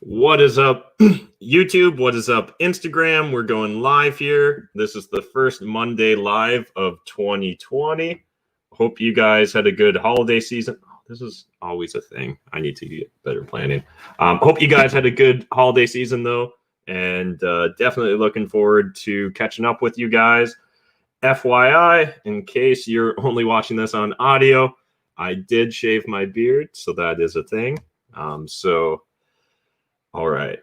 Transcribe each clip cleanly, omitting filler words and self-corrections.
What is up, YouTube? What is up, Instagram? We're going live here. This is the first Monday live of 2020. Hope you guys had a good holiday season. Oh, this is always a thing. I need to get better planning. Hope you guys had a good holiday season, though, and definitely looking forward to catching up with you guys. FYI, in case you're only watching this on audio, I did shave my beard, so that is a thing. All right.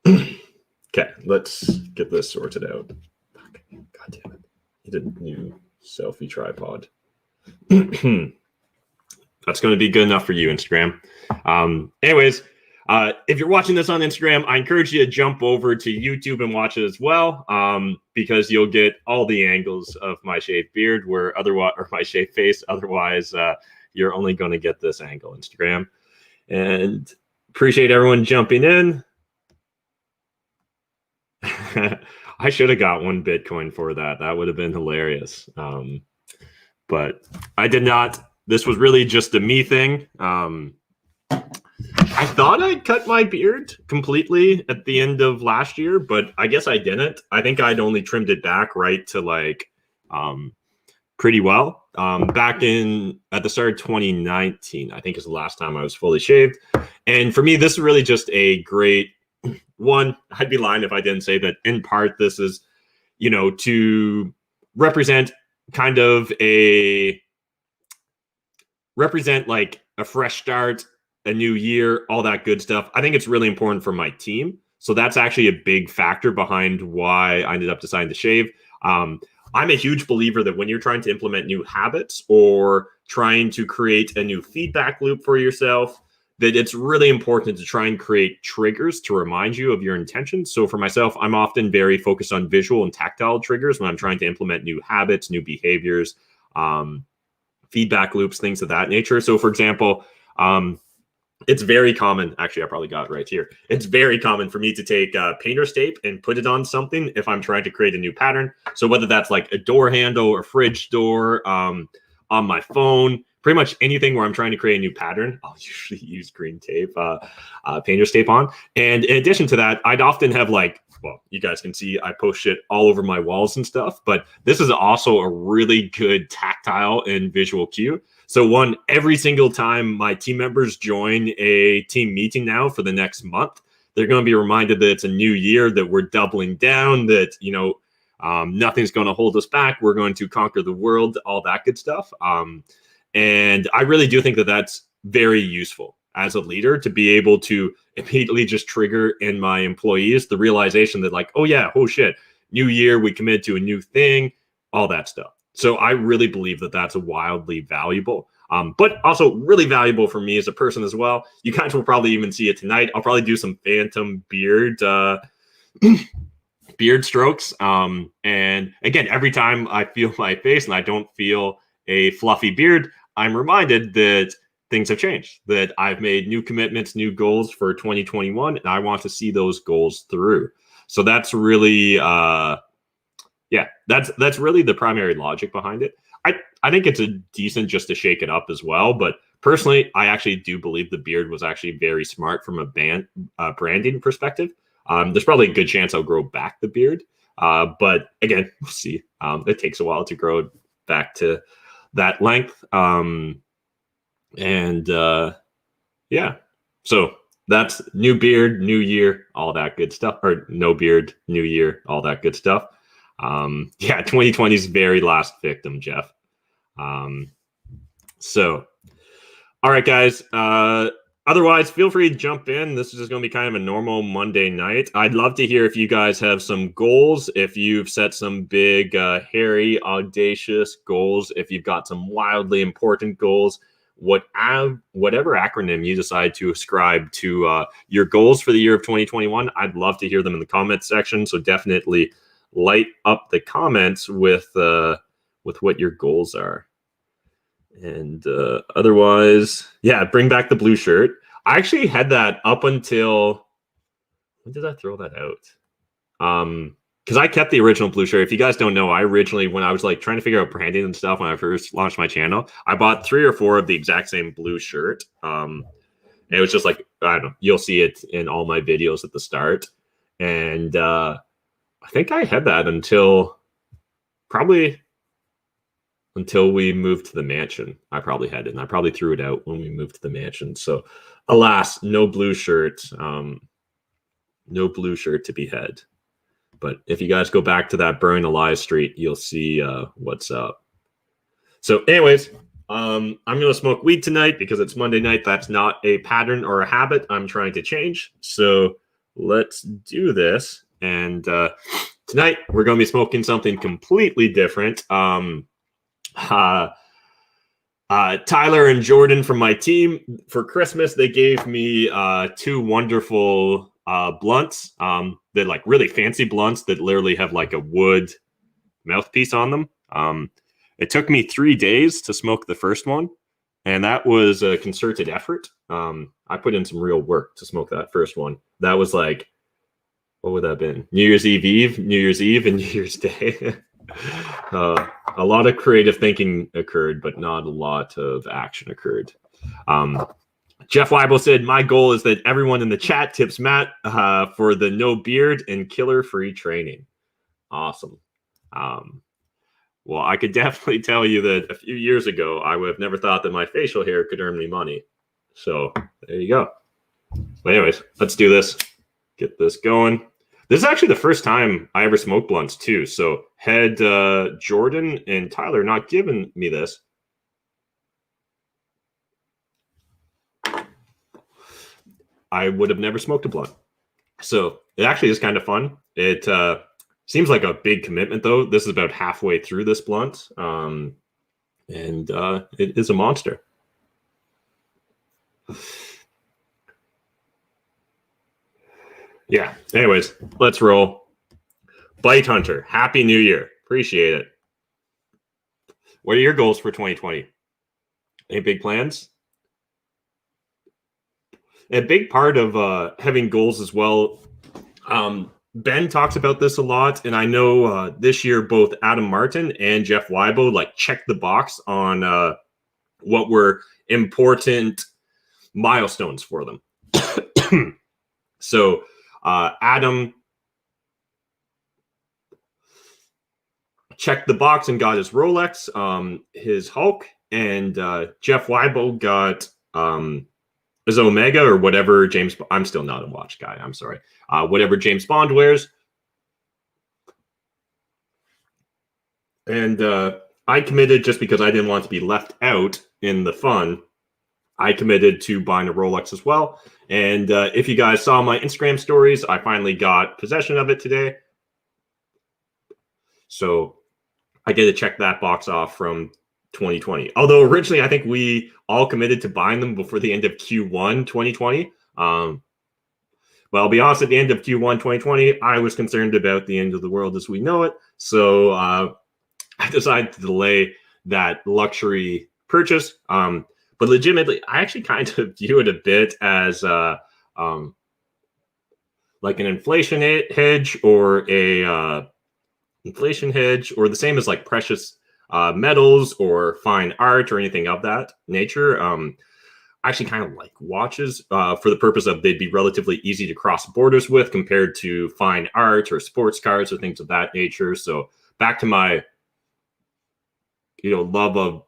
Okay, let's get this sorted out. God damn it. Need a new selfie tripod. That's going to be good enough for you, Instagram. Anyways, if you're watching this on Instagram, I encourage you to jump over to YouTube and watch it as well, because you'll get all the angles of my shaved beard, or my shaved face. Otherwise, you're only going to get this angle, Instagram. And appreciate everyone jumping in. I should have got 1 Bitcoin for that. That would have been hilarious. But I did not. This was really just a me thing. I thought I'd cut my beard completely at the end of last year, but I guess I didn't. I think I'd only trimmed it back right to like pretty well. Back at the start of 2019, I think is the last time I was fully shaved. And for me, this is really just a great one. I'd be lying if I didn't say that in part this is, to represent kind of like a fresh start, a new year, all that good stuff. I think it's really important for my team. So that's actually a big factor behind why I ended up deciding to shave. I'm a huge believer that when you're trying to implement new habits or trying to create a new feedback loop for yourself, that it's really important to try and create triggers to remind you of your intentions. So for myself, I'm often very focused on visual and tactile triggers when I'm trying to implement new habits, new behaviors, feedback loops, things of that nature. So for example, it's very common, actually, I probably got it right here. It's very common for me to take painter's tape and put it on something if I'm trying to create a new pattern. So whether that's like a door handle or fridge door, on my phone, pretty much anything where I'm trying to create a new pattern, I'll usually use green tape, painter's tape on. And in addition to that, I'd often have well, you guys can see I post shit all over my walls and stuff, but this is also a really good tactile and visual cue. So every single time my team members join a team meeting now for the next month, they're going to be reminded that it's a new year, that we're doubling down, that, nothing's going to hold us back. We're going to conquer the world, all that good stuff. And I really do think that that's very useful as a leader to be able to immediately just trigger in my employees the realization that oh shit, new year, we committed to a new thing, all that stuff. So I really believe that that's wildly valuable, but also really valuable for me as a person as well. You guys will probably even see it tonight. I'll probably do some phantom beard strokes. And again, every time I feel my face and I don't feel a fluffy beard, I'm reminded that things have changed, that I've made new commitments, new goals for 2021, and I want to see those goals through. So that's really, that's really the primary logic behind it. I think it's a decent just to shake it up as well. But personally, I actually do believe the beard was actually very smart from a branding perspective. There's probably a good chance I'll grow back the beard. But again, we'll see. It takes a while to grow back to that length. So that's new beard, new year, all that good stuff, or no beard, new year, all that good stuff. 2020's very last victim, Jeff. So, all right, guys. Otherwise, feel free to jump in. This is just going to be kind of a normal Monday night. I'd love to hear if you guys have some goals, if you've set some big, hairy, audacious goals, if you've got some wildly important goals, whatever acronym you decide to ascribe to your goals for the year of 2021. I'd love to hear them in the comments section. So definitely light up the comments with what your goals are. And otherwise, bring back the blue shirt. I actually had that up until, when did I throw that out? Because I kept the original blue shirt. If you guys don't know, I originally, when I was trying to figure out branding and stuff, when I first launched my channel, I bought 3 or 4 of the exact same blue shirt. And it was just like, I don't know, you'll see it in all my videos at the start. And I think I had that until we moved to the mansion. I probably had it, and I probably threw it out when we moved to the mansion. So alas, no blue shirt. No blue shirt to be had. But if you guys go back to that Burn Alive street, you'll see what's up. So anyways, I'm going to smoke weed tonight because it's Monday night. That's not a pattern or a habit I'm trying to change. So let's do this. And tonight we're going to be smoking something completely different. Tyler and Jordan from my team, for Christmas, they gave me 2 wonderful blunts. They're like really fancy blunts that literally have like a wood mouthpiece on them. It took me 3 days to smoke the first one, and that was a concerted effort. I put in some real work to smoke that first one. That was like, what would that have been? New Year's Eve, and New Year's Day. A lot of creative thinking occurred, but not a lot of action occurred. Jeff Weibel said, my goal is that everyone in the chat tips Matt for the no beard and killer free training. Awesome. Well, I could definitely tell you that a few years ago, I would have never thought that my facial hair could earn me money. So there you go. But anyways, let's do this. Get this going. This is actually the first time I ever smoked blunts too. So had Jordan and Tyler not given me this, I would have never smoked a blunt. So it actually is kind of fun. It seems like a big commitment though. This is about halfway through this blunt. And it is a monster. Yeah. Anyways, let's roll. Bite Hunter, Happy New Year. Appreciate it. What are your goals for 2020? Any big plans? A big part of having goals as well. Ben talks about this a lot, and I know this year both Adam Martin and Jeff Weibel like checked the box on what were important milestones for them. So Adam checked the box and got his Rolex, his Hulk, and Jeff Weibel got his Omega or whatever James. I'm still not a watch guy. I'm sorry. Whatever James Bond wears. And I committed, just because I didn't want to be left out in the fun, I committed to buying a Rolex as well. And if you guys saw my Instagram stories, I finally got possession of it today. So I get to check that box off from 2020. Although originally I think we all committed to buying them before the end of Q1 2020. But I'll be honest, at the end of Q1 2020, I was concerned about the end of the world as we know it. So I decided to delay that luxury purchase. But legitimately, I actually kind of view it a bit as like an inflation hedge or a inflation hedge, or the same as like precious metals or fine art or anything of that nature. I actually kind of like watches for the purpose of they'd be relatively easy to cross borders with compared to fine art or sports cars or things of that nature. So back to my love of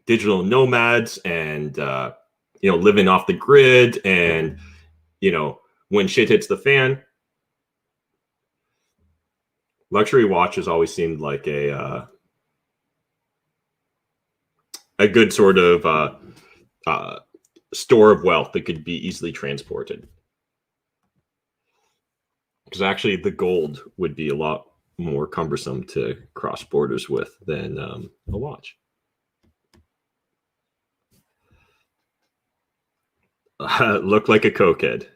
digital nomads and living off the grid, and when shit hits the fan, luxury watches always seemed like a good sort of store of wealth that could be easily transported. Because actually the gold would be a lot more cumbersome to cross borders with than a watch. Look like a cokehead.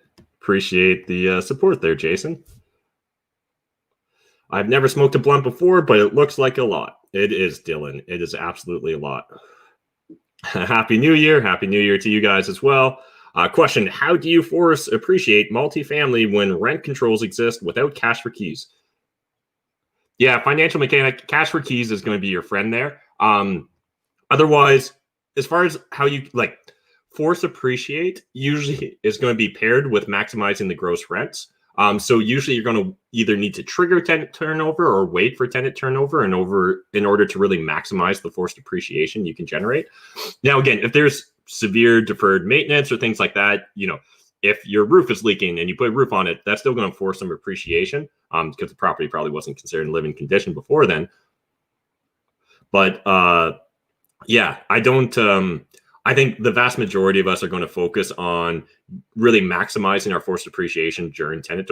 Appreciate the support there, Jason. I've never smoked a blunt before, but it looks like a lot. It is, Dylan. It is absolutely a lot. Happy New Year. Happy New Year to you guys as well. Question, how do you appreciate multifamily when rent controls exist without cash for keys? Yeah, financial mechanic, cash for keys is going to be your friend there. Otherwise, as far as how you force appreciate usually is going to be paired with maximizing the gross rents. So usually you're going to either need to trigger tenant turnover or wait for tenant turnover in order to really maximize the forced appreciation you can generate. Now, again, if there's severe deferred maintenance or things like that, if your roof is leaking and you put a roof on it, that's still going to force some appreciation because the property probably wasn't considered in living condition before then. But yeah, I don't. I think the vast majority of us are going to focus on really maximizing our forced appreciation during tenant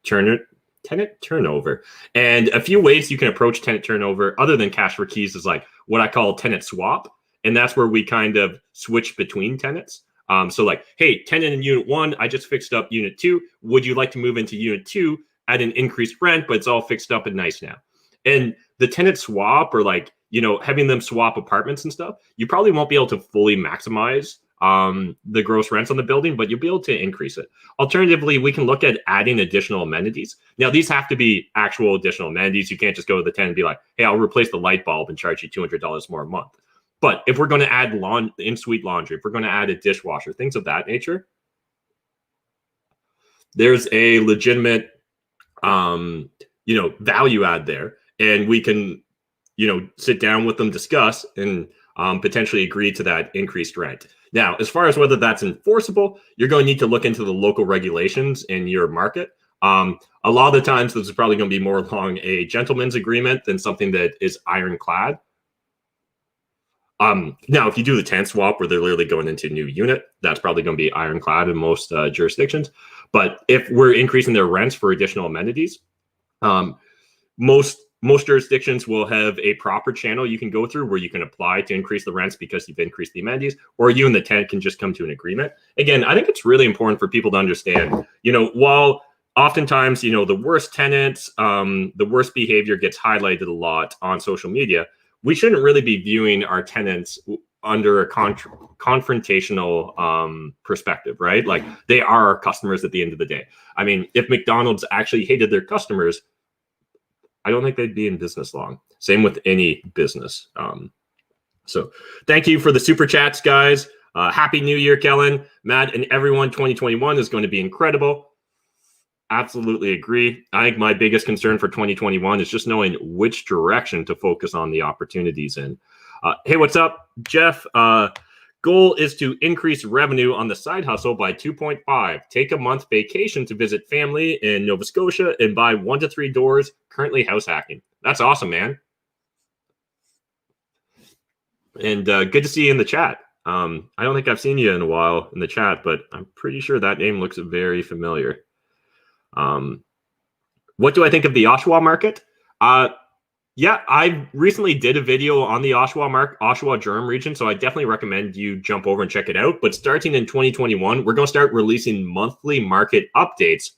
turnover. And a few ways you can approach tenant turnover other than cash for keys is like what I call tenant swap. And that's where we kind of switch between tenants. So like, hey, tenant in unit 1, I just fixed up unit 2. Would you like to move into unit 2 at an increased rent, but it's all fixed up and nice now? And the tenant swap, or like, having them swap apartments and stuff, you probably won't be able to fully maximize the gross rents on the building, but you'll be able to increase it. Alternatively, we can look at adding additional amenities. Now, these have to be actual additional amenities. You can't just go to the tenant and be like, hey, I'll replace the light bulb and charge you $200 more a month. But if we're going to add in-suite laundry, if we're going to add a dishwasher, things of that nature, there's a legitimate, value add there. And we can, sit down with them, discuss, and potentially agree to that increased rent. Now, as far as whether that's enforceable, you're going to need to look into the local regulations in your market. A lot of the times, this is probably going to be more along a gentleman's agreement than something that is ironclad. Now, if you do the tenant swap where they're literally going into a new unit, that's probably going to be ironclad in most jurisdictions. But if we're increasing their rents for additional amenities, most jurisdictions will have a proper channel you can go through where you can apply to increase the rents because you've increased the amenities, or you and the tenant can just come to an agreement. Again, I think it's really important for people to understand, while oftentimes, the worst tenants, the worst behavior gets highlighted a lot on social media, we shouldn't really be viewing our tenants under a confrontational perspective, right? Like, they are our customers at the end of the day. I mean, if McDonald's actually hated their customers, I don't think they'd be in business long. Same with any business. So thank you for the super chats, guys. Happy New Year, Kellen, Matt, and everyone. 2021 is going to be incredible. Absolutely agree. I think my biggest concern for 2021 is just knowing which direction to focus on the opportunities in. Hey, what's up, Jeff? Goal is to increase revenue on the side hustle by 2.5. Take a month vacation to visit family in Nova Scotia and buy 1 to 3 doors. Currently house hacking. That's awesome, man. And good to see you in the chat. I don't think I've seen you in a while in the chat, but I'm pretty sure that name looks very familiar. What do I think of the Oshawa market? Yeah, I recently did a video on the Oshawa-Durham region, so I definitely recommend you jump over and check it out. But starting in 2021, we're going to start releasing monthly market updates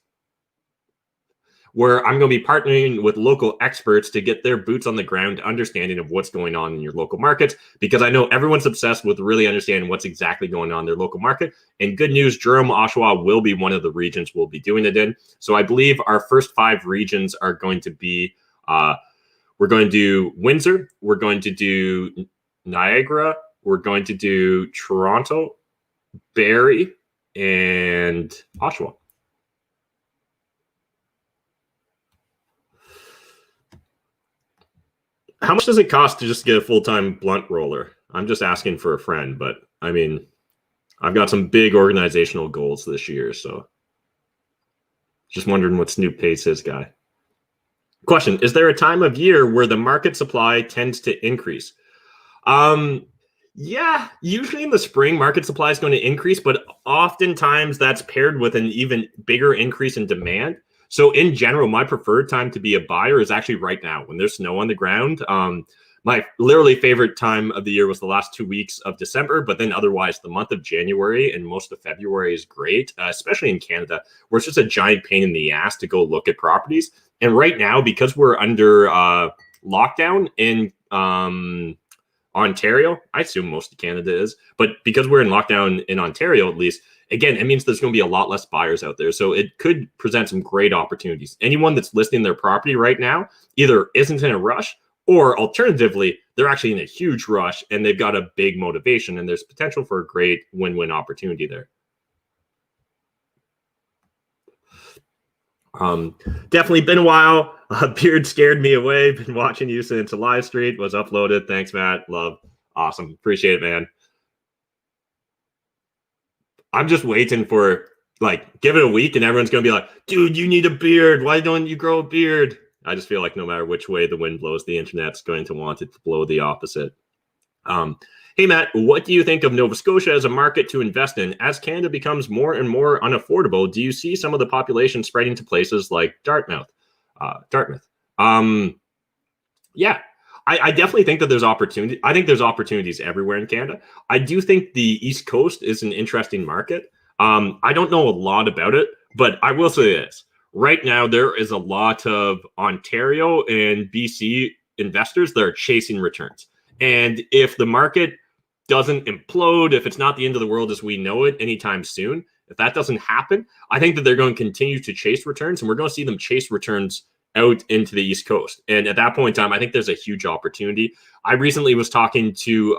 where I'm going to be partnering with local experts to get their boots on the ground understanding of what's going on in your local markets, because I know everyone's obsessed with really understanding what's exactly going on in their local market. And good news, Durham, Oshawa will be one of the regions we'll be doing it in. So I believe our first 5 regions are going to be... we're going to do Windsor, we're going to do Niagara, we're going to do Toronto, Barrie, and Oshawa. How much does it cost to just get a full-time blunt roller? I'm just asking for a friend, but I mean, I've got some big organizational goals this year, so just wondering what Snoop pays his guy. Question, is there a time of year where the market supply tends to increase? Yeah, usually in the spring, market supply is going to increase, but oftentimes that's paired with an even bigger increase in demand. So in general, my preferred time to be a buyer is actually right now when there's snow on the ground. My literally favorite time of the year was the last 2 weeks of December, but then otherwise the month of January and most of February is great, especially in Canada, where it's just a giant pain in the ass to go look at properties. And right now, because we're under lockdown in Ontario, I assume most of Canada is, but because we're in lockdown in Ontario, at least, again, it means there's going to be a lot less buyers out there. So it could present some great opportunities. Anyone that's listing their property right now either isn't in a rush Or alternatively, they're actually in a huge rush and they've got a big motivation, and there's potential for a great win-win opportunity there. Definitely been a while. Beard scared me away. Been watching you since a live stream was uploaded. Thanks, Matt. Love. Awesome. Appreciate it, man. I'm just waiting for, like, give it a week and everyone's going to be like, dude, you need a beard. Why don't you grow a beard? I just feel like no matter which way the wind blows, the internet's going to want it to blow the opposite. Hey, Matt, what do you think of Nova Scotia as a market to invest in? As Canada becomes more and more unaffordable, do you see some of the population spreading to places like Dartmouth? Yeah, I definitely think that there's opportunity. I think there's opportunities everywhere in Canada. I do think the East Coast is an interesting market. I don't know a lot about it, but I will say this. Right now, there is a lot of Ontario and BC investors that are chasing returns. And if the market doesn't implode, if it's not the end of the world as we know it anytime soon, if that doesn't happen, I think that they're going to continue to chase returns, and we're going to see them chase returns out into the East Coast. And at that point in time, I think there's a huge opportunity. I recently was talking to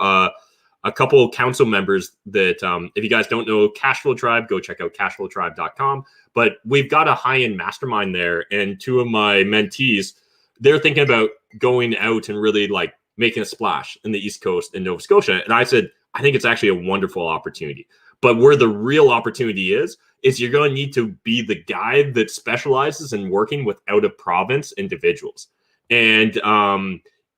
a couple of council members that, if you guys don't know Cashflow Tribe, go check out cashflowtribe.com. But we've got a high-end mastermind there, and two of my mentees, they're thinking about going out and really like making a splash in the East Coast in Nova Scotia. And I said, I think it's actually a wonderful opportunity. But where the real opportunity is you're going to need to be the guy that specializes in working with out-of-province individuals. And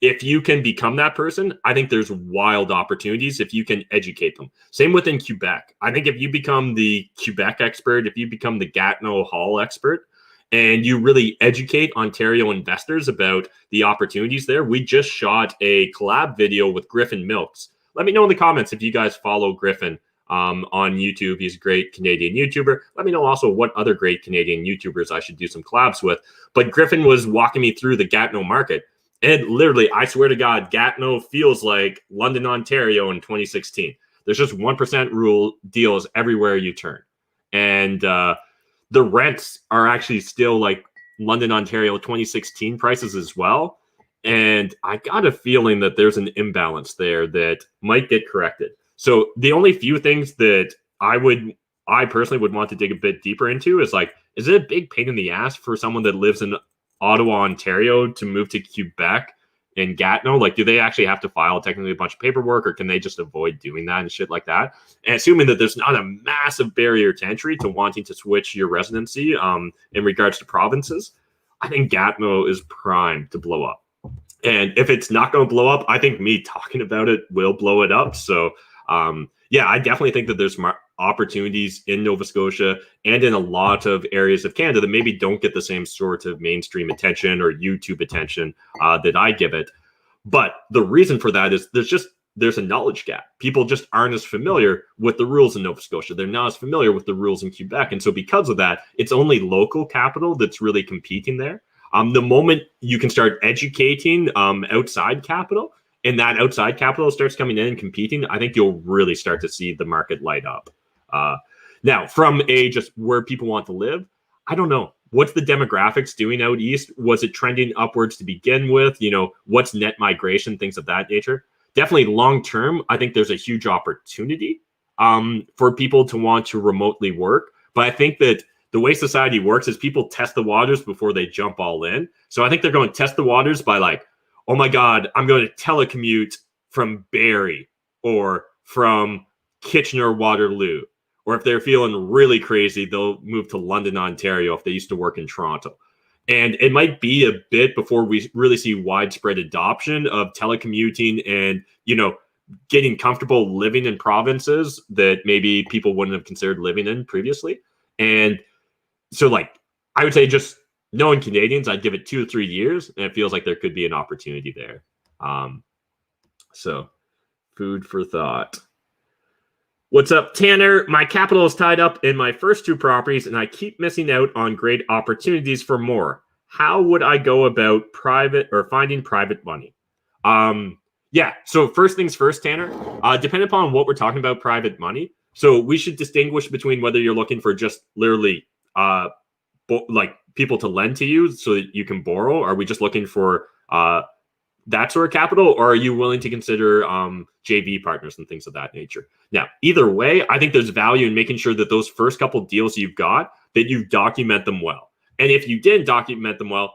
if you can become that person, I think there's wild opportunities if you can educate them. Same within Quebec. I think if you become the Quebec expert, if you become the Gatineau Hall expert, and you really educate Ontario investors about the opportunities there. We just shot a collab video with Griffin Milks. Let me know in the comments if you guys follow Griffin on YouTube. He's a great Canadian YouTuber. Let me know also what other great Canadian YouTubers I should do some collabs with. But Griffin was walking me through the Gatineau market. And literally, I swear to God, Gatineau feels like London, Ontario in 2016. There's just 1% rule deals everywhere you turn. And the rents are actually still like London, Ontario 2016 prices as well. And I got a feeling that there's an imbalance there that might get corrected. So the only few things that I personally would want to dig a bit deeper into is like, is it a big pain in the ass for someone that lives in Ottawa, Ontario to move to Quebec and Gatineau? Like, do they actually have to file technically a bunch of paperwork, or can they just avoid doing that and shit like that? And assuming that there's not a massive barrier to entry to wanting to switch your residency in regards to provinces, I think Gatineau is primed to blow up. And if it's not going to blow up, I think me talking about it will blow it up. So yeah, I definitely think that there's opportunities in Nova Scotia and in a lot of areas of Canada that maybe don't get the same sort of mainstream attention or YouTube attention that I give it. But the reason for that is there's a knowledge gap. People just aren't as familiar with the rules in Nova Scotia. They're not as familiar with the rules in Quebec. And so because of that, it's only local capital that's really competing there. The moment you can start educating outside capital, and that outside capital starts coming in and competing, I think you'll really start to see the market light up. Now, from just where people want to live, I don't know. What's the demographics doing out east? Was it trending upwards to begin with? You know, what's net migration, things of that nature? Definitely long term, I think there's a huge opportunity for people to want to remotely work. But I think that the way society works is people test the waters before they jump all in. So I think they're going to test the waters by like, oh my God, I'm going to telecommute from Barrie or from Kitchener-Waterloo. Or if they're feeling really crazy, they'll move to London, Ontario if they used to work in Toronto. And it might be a bit before we really see widespread adoption of telecommuting and, you know, getting comfortable living in provinces that maybe people wouldn't have considered living in previously. And so, like, I would say just knowing Canadians, I'd give it 2 or 3 years, and it feels like there could be an opportunity there. So food for thought. What's up, Tanner? My capital is tied up in my first 2 properties, and I keep missing out on great opportunities for more. How would I go about finding private money? Yeah, so first things first, Tanner, depending upon what we're talking about private money. So we should distinguish between whether you're looking for just literally like people to lend to you so that you can borrow. Or are we just looking for that sort of capital, or are you willing to consider JV partners and things of that nature? Now, either way, I think there's value in making sure that those first couple deals you've got, that you document them well. And if you didn't document them well,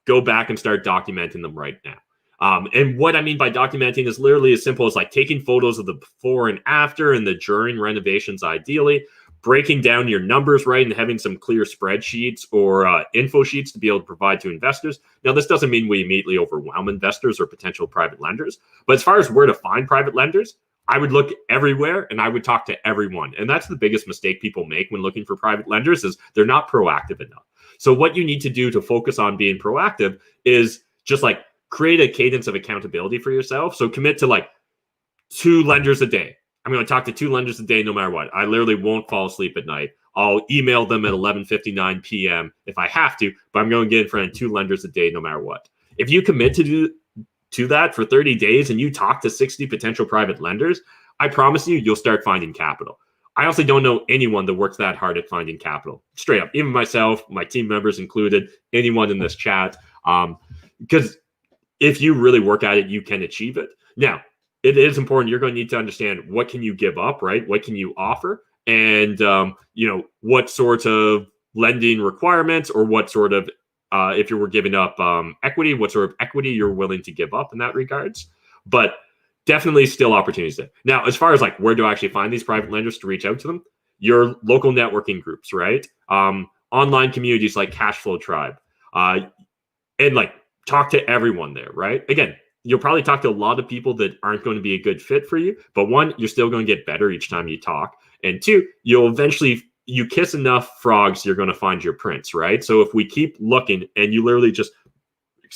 go back and start documenting them right now. And what I mean by documenting is literally as simple as like taking photos of the before and after and the during renovations, ideally, breaking down your numbers right and having some clear spreadsheets or info sheets to be able to provide to investors. Now, this doesn't mean we immediately overwhelm investors or potential private lenders, but as far as where to find private lenders, I would look everywhere and I would talk to everyone. And that's the biggest mistake people make when looking for private lenders is they're not proactive enough. So what you need to do to focus on being proactive is just like create a cadence of accountability for yourself. So commit to like 2 lenders a day. I'm going to talk to 2 lenders a day no matter what. I literally won't fall asleep at night. I'll email them at 11:59 p.m. if I have to, but I'm going to get in front of 2 lenders a day no matter what. If you commit to that for 30 days and you talk to 60 potential private lenders, I promise you'll start finding capital. I also don't know anyone that works that hard at finding capital. Straight up, even myself, my team members included, anyone in this chat. Because if you really work at it, you can achieve it. Now, it is important. You're going to need to understand what can you give up, right? What can you offer? And, what sorts of lending requirements or what sort of, if you were giving up equity, what sort of equity you're willing to give up in that regards. But definitely still opportunities there. Now, as far as like where do I actually find these private lenders to reach out to them? Your local networking groups, right? Online communities like Cashflow Tribe. And like talk to everyone there, right? Again, you'll probably talk to a lot of people that aren't going to be a good fit for you. But 1, you're still going to get better each time you talk. And 2, you'll eventually, you kiss enough frogs, you're going to find your prince, right? So if we keep looking and you literally just,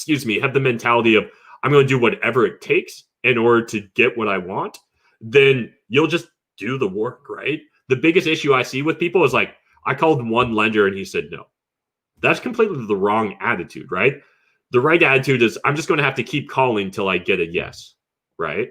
have the mentality of, I'm going to do whatever it takes in order to get what I want, then you'll just do the work, right? The biggest issue I see with people is like, I called one lender and he said no. That's completely the wrong attitude, right? The right attitude is I'm just going to have to keep calling till I get a yes, right?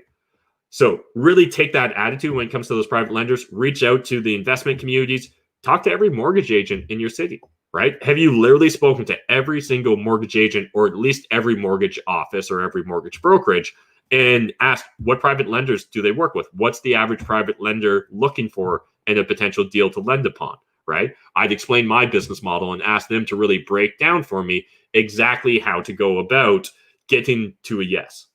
So really take that attitude when it comes to those private lenders. Reach out to the investment communities. Talk to every mortgage agent in your city, right? Have you literally spoken to every single mortgage agent or at least every mortgage office or every mortgage brokerage and asked what private lenders do they work with? What's the average private lender looking for in a potential deal to lend upon, right? I'd explain my business model and ask them to really break down for me exactly how to go about getting to a yes.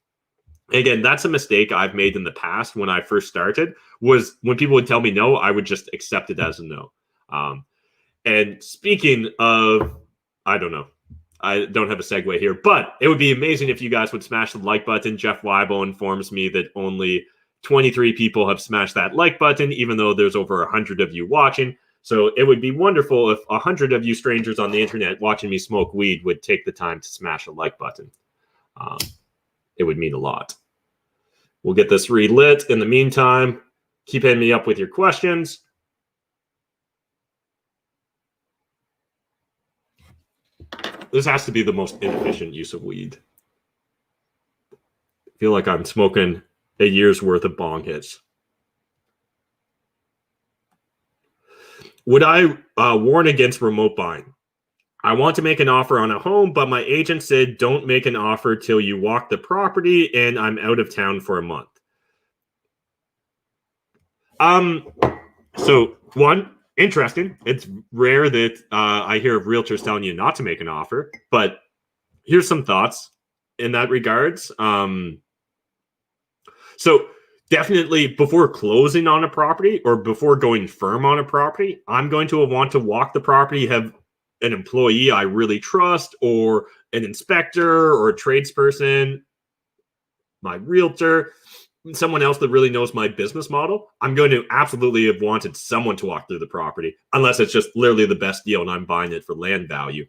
Again, that's a mistake I've made in the past when I first started, was when people would tell me no, I would just accept it as a no. And speaking of, I don't know, I don't have a segue here, but it would be amazing if you guys would smash the like button. Jeff Weibo informs me that only 23 people have smashed that like button, even though there's over 100 of you watching. So it would be wonderful if 100 of you strangers on the internet watching me smoke weed would take the time to smash a like button. It would mean a lot. We'll get this relit. In the meantime, keep hitting me up with your questions. This has to be the most inefficient use of weed. I feel like I'm smoking a year's worth of bong hits. Would I warn against remote buying? I want to make an offer on a home, but my agent said don't make an offer till you walk the property, and I'm out of town for a month. So one, interesting. It's rare that I hear of realtors telling you not to make an offer, but here's some thoughts in that regards. So definitely before closing on a property or before going firm on a property, I'm going to want to walk the property, have an employee I really trust, or an inspector or a tradesperson, my realtor, someone else that really knows my business model. I'm going to absolutely have wanted someone to walk through the property, unless it's just literally the best deal and I'm buying it for land value.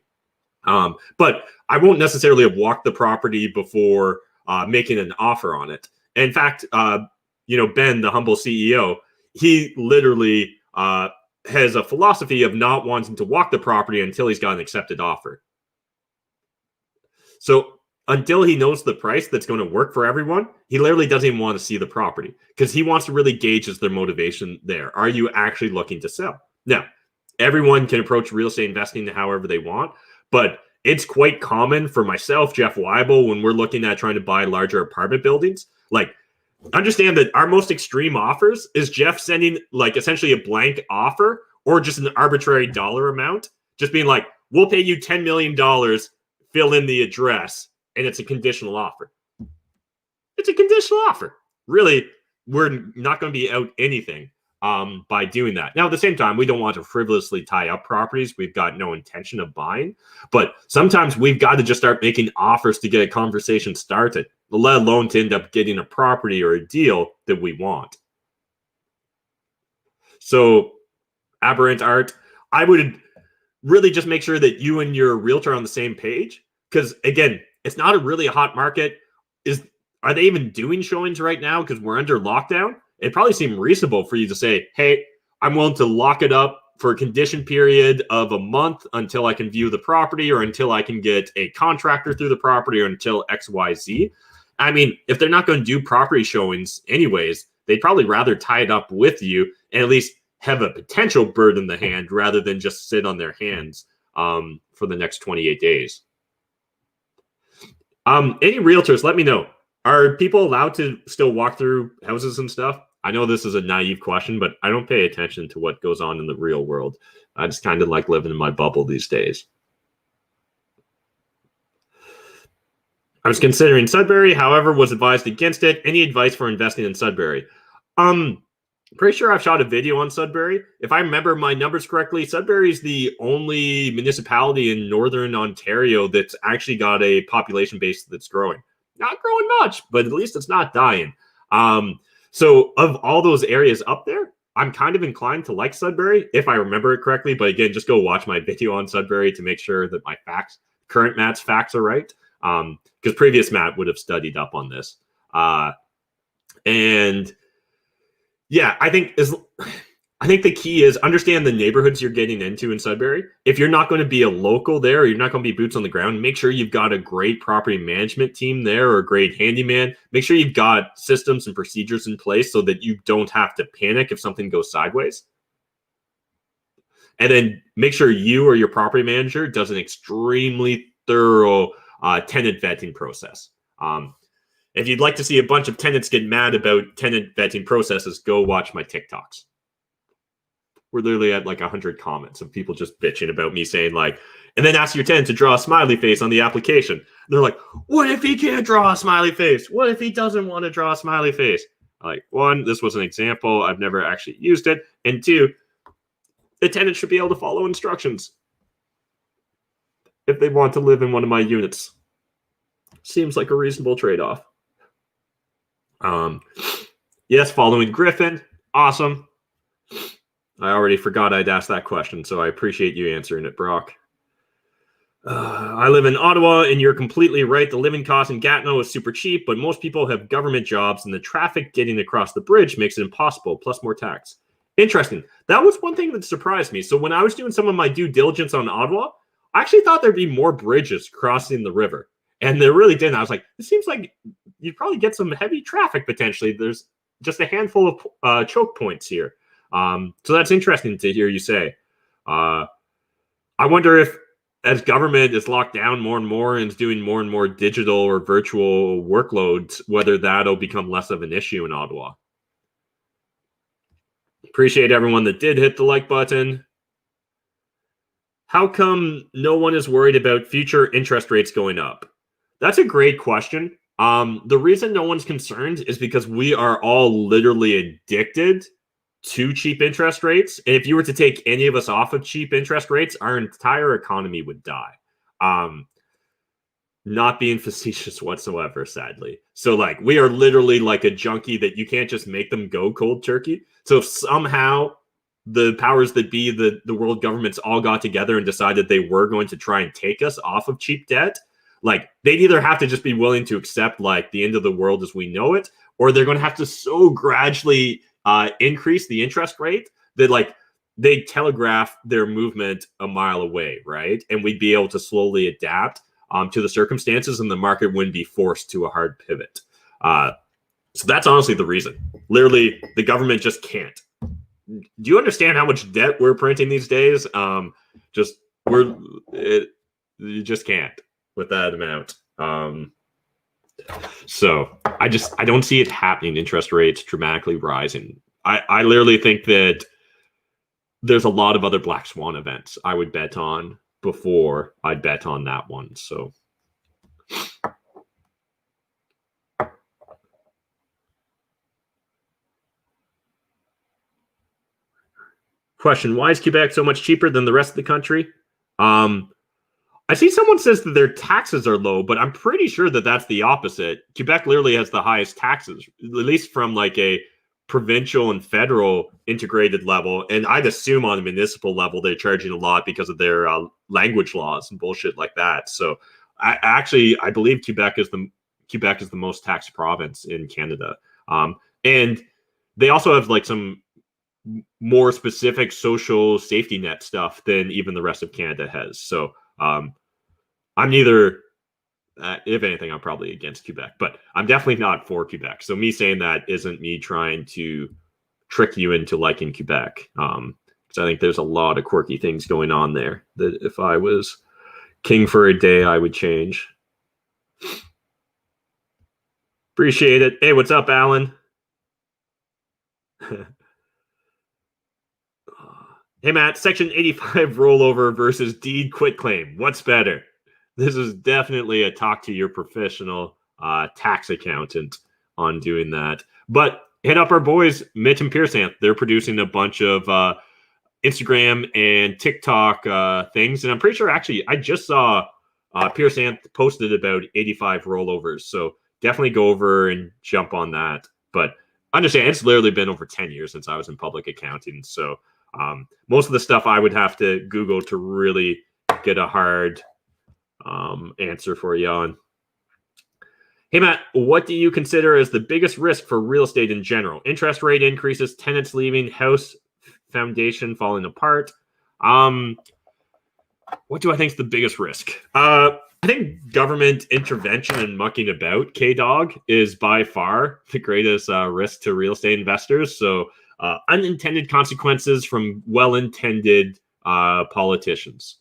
But I won't necessarily have walked the property before making an offer on it. In fact, Ben, the humble CEO, he literally has a philosophy of not wanting to walk the property until he's got an accepted offer. So until he knows the price that's going to work for everyone, he literally doesn't even want to see the property because he wants to really gauge their motivation there. Are you actually looking to sell? Now, everyone can approach real estate investing however they want, but it's quite common for myself, Jeff Weibel, when we're looking at trying to buy larger apartment buildings. Like, understand that our most extreme offers is Jeff sending like essentially a blank offer or just an arbitrary dollar amount, just being like, we'll pay you $10 million, fill in the address, and it's a conditional offer. It's a conditional offer. Really, we're not going to be out anything by doing that. Now, at the same time, we don't want to frivolously tie up properties we've got no intention of buying. But sometimes we've got to just start making offers to get a conversation started, let alone to end up getting a property or a deal that we want. So, Aberrant Art, I would really just make sure that you and your realtor are on the same page. Because, again, it's not really a hot market. Are they even doing showings right now because we're under lockdown? It probably seemed reasonable for you to say, hey, I'm willing to lock it up for a condition period of a month until I can view the property or until I can get a contractor through the property or until XYZ. I mean, if they're not going to do property showings anyways, they'd probably rather tie it up with you and at least have a potential bird in the hand rather than just sit on their hands for the next 28 days. Any realtors, let me know. Are people allowed to still walk through houses and stuff? I know this is a naive question, but I don't pay attention to what goes on in the real world. I just kind of like living in my bubble these days. I was considering Sudbury, however, was advised against it. Any advice for investing in Sudbury? Pretty sure I've shot a video on Sudbury. If I remember my numbers correctly, Sudbury is the only municipality in Northern Ontario that's actually got a population base that's growing. Not growing much, but at least it's not dying. So of all those areas up there, I'm kind of inclined to like Sudbury, if I remember it correctly. But again, just go watch my video on Sudbury to make sure that my current Matt's facts are right. Because previous Matt would have studied up on this. And yeah, I think the key is understand the neighborhoods you're getting into in Sudbury. If you're not going to be a local there, or you're not going to be boots on the ground, make sure you've got a great property management team there or a great handyman. Make sure you've got systems and procedures in place so that you don't have to panic if something goes sideways. And then make sure you or your property manager does an extremely thorough tenant vetting process. If you'd like to see a bunch of tenants get mad about tenant vetting processes, go watch my TikToks. We're literally at like 100 comments of people just bitching about me saying like, and then ask your tenant to draw a smiley face on the application. And they're like, what if he can't draw a smiley face? What if he doesn't want to draw a smiley face? Like, one, this was an example. I've never actually used it. And two, the tenant should be able to follow instructions if they want to live in one of my units. Seems like a reasonable trade-off. Yes, following Griffin. Awesome. I already forgot I'd asked that question, so I appreciate you answering it, Brock. I live in Ottawa, and you're completely right. The living cost in Gatineau is super cheap, but most people have government jobs, and the traffic getting across the bridge makes it impossible, plus more tax. Interesting. That was one thing that surprised me. So when I was doing some of my due diligence on Ottawa, I actually thought there'd be more bridges crossing the river. And there really didn't. I was like, it seems like you'd probably get some heavy traffic potentially. There's just a handful of choke points here. So that's interesting to hear you say. I wonder if as government is locked down more and more and is doing more and more digital or virtual workloads, whether that'll become less of an issue in Ottawa. Appreciate everyone that did hit the like button. How come no one is worried about future interest rates going up? That's a great question. The reason no one's concerned is because we are all literally addicted to cheap interest rates. And if you were to take any of us off of cheap interest rates, our entire economy would die. Not being facetious whatsoever, sadly. So like we are literally like a junkie that you can't just make them go cold turkey. So if somehow the powers that be, the world governments all got together and decided they were going to try and take us off of cheap debt, like they'd either have to just be willing to accept like the end of the world as we know it, or they're going to have to so gradually increase the interest rate that like they telegraph their movement a mile away, right? And we'd be able to slowly adapt to the circumstances, and the market wouldn't be forced to a hard pivot. So that's honestly the reason. Literally, the government just can't. Do you understand how much debt we're printing these days? You just can't with that amount. So I don't see it happening. Interest rates dramatically rising. I literally think that there's a lot of other black swan events I would bet on before I'd bet on that one. So question, why is Quebec so much cheaper than the rest of the country? I see someone says that their taxes are low, but I'm pretty sure that that's the opposite. Quebec literally has the highest taxes, at least from like a provincial and federal integrated level. And I'd assume on a municipal level, they're charging a lot because of their language laws and bullshit like that. So I believe Quebec is the most taxed province in Canada. And they also have like some more specific social safety net stuff than even the rest of Canada has. So I'm neither, if anything, I'm probably against Quebec, but I'm definitely not for Quebec. So me saying that isn't me trying to trick you into liking Quebec. Because I think there's a lot of quirky things going on there that if I was king for a day, I would change. Appreciate it. Hey, what's up, Alan? Hey, Matt, Section 85 rollover versus deed quitclaim. What's better? This is definitely a talk to your professional tax accountant on doing that. But hit up our boys, Mitch and Pearsanth. They're producing a bunch of Instagram and TikTok things. And I'm pretty sure, actually, I just saw Pearsanth posted about 85 rollovers. So definitely go over and jump on that. But understand, it's literally been over 10 years since I was in public accounting. So most of the stuff I would have to Google to really get a hard answer for you on. Hey, Matt, what do you consider as the biggest risk for real estate in general? Interest rate increases, tenants leaving, house foundation falling apart. What do I think is the biggest risk? I think government intervention and mucking about, K-Dog, is by far the greatest risk to real estate investors. So unintended consequences from well-intended politicians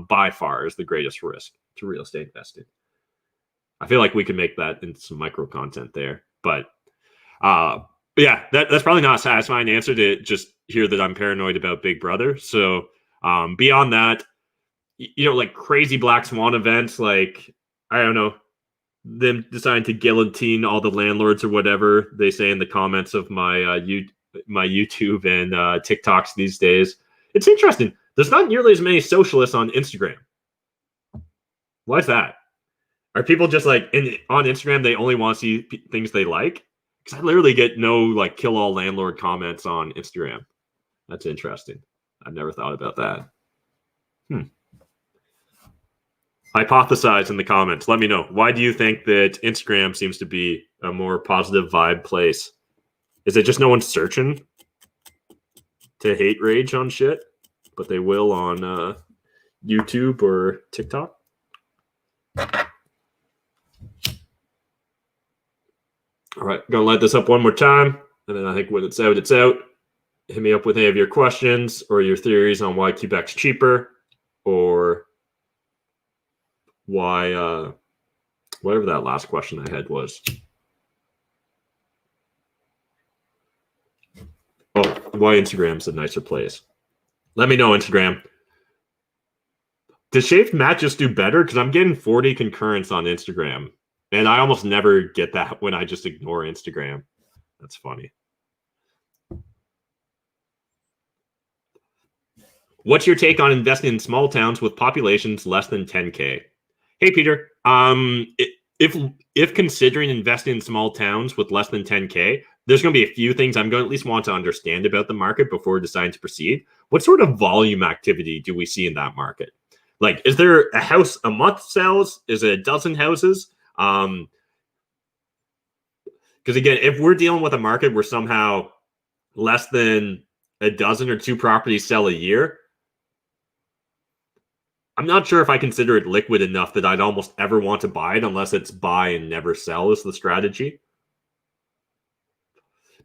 by far is the greatest risk to real estate investing. I feel like we could make that into some micro content there. But yeah, that's probably not a satisfying answer to just hear that I'm paranoid about Big Brother. So beyond that, like crazy black swan events, like, I don't know, them deciding to guillotine all the landlords or whatever they say in the comments of my YouTube and TikToks these days. It's interesting. There's not nearly as many socialists on Instagram. Why is that? Are people just like on Instagram, they only want to see things they like? Because I literally get no like kill all landlord comments on Instagram. That's interesting. I've never thought about that. Hypothesize in the comments. Let me know. Why do you think that Instagram seems to be a more positive vibe place? Is it just no one's searching to hate rage on shit, but they will on YouTube or TikTok? All right, gonna light this up one more time, and then I think when it's out, it's out. Hit me up with any of your questions or your theories on why Quebec's cheaper, or why whatever that last question I had was. Oh, why Instagram's a nicer place. Let me know, Instagram. Does Shaved Matt just do better? Because I'm getting 40 concurrents on Instagram. And I almost never get that when I just ignore Instagram. That's funny. What's your take on investing in small towns with populations less than 10K? Hey, Peter. If considering investing in small towns with less than 10K, there's going to be a few things I'm going to at least want to understand about the market before deciding to proceed. What sort of volume activity do we see in that market? Like, is there a house a month sells? Is it a dozen houses? Because again, if we're dealing with a market where somehow less than a dozen or two properties sell a year, I'm not sure if I consider it liquid enough that I'd almost ever want to buy it unless it's buy and never sell is the strategy.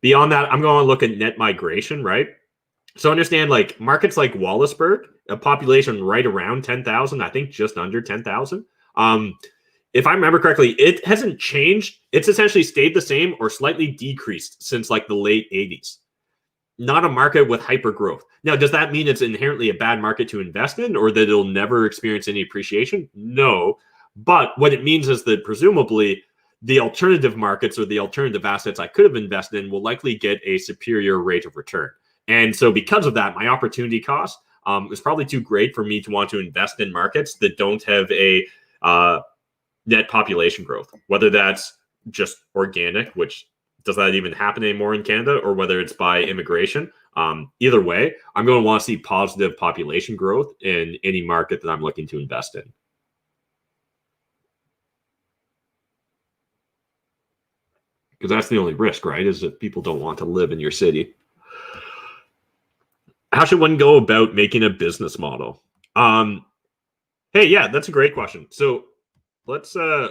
Beyond that, I'm going to look at net migration, right? So understand, like markets like Wallaceburg, a population right around 10,000, I think just under 10,000. If I remember correctly, it hasn't changed. It's essentially stayed the same or slightly decreased since like the late 80s. Not a market with hyper growth. Now, does that mean it's inherently a bad market to invest in or that it'll never experience any appreciation? No. But what it means is that presumably the alternative markets or the alternative assets I could have invested in will likely get a superior rate of return. And so because of that, my opportunity cost is probably too great for me to want to invest in markets that don't have a net population growth, whether that's just organic, which does that even happen anymore in Canada, or whether it's by immigration. Either way, I'm going to want to see positive population growth in any market that I'm looking to invest in. Because that's the only risk, right? Is that people don't want to live in your city. How should one go about making a business model? Hey, yeah, that's a great question. So let's pull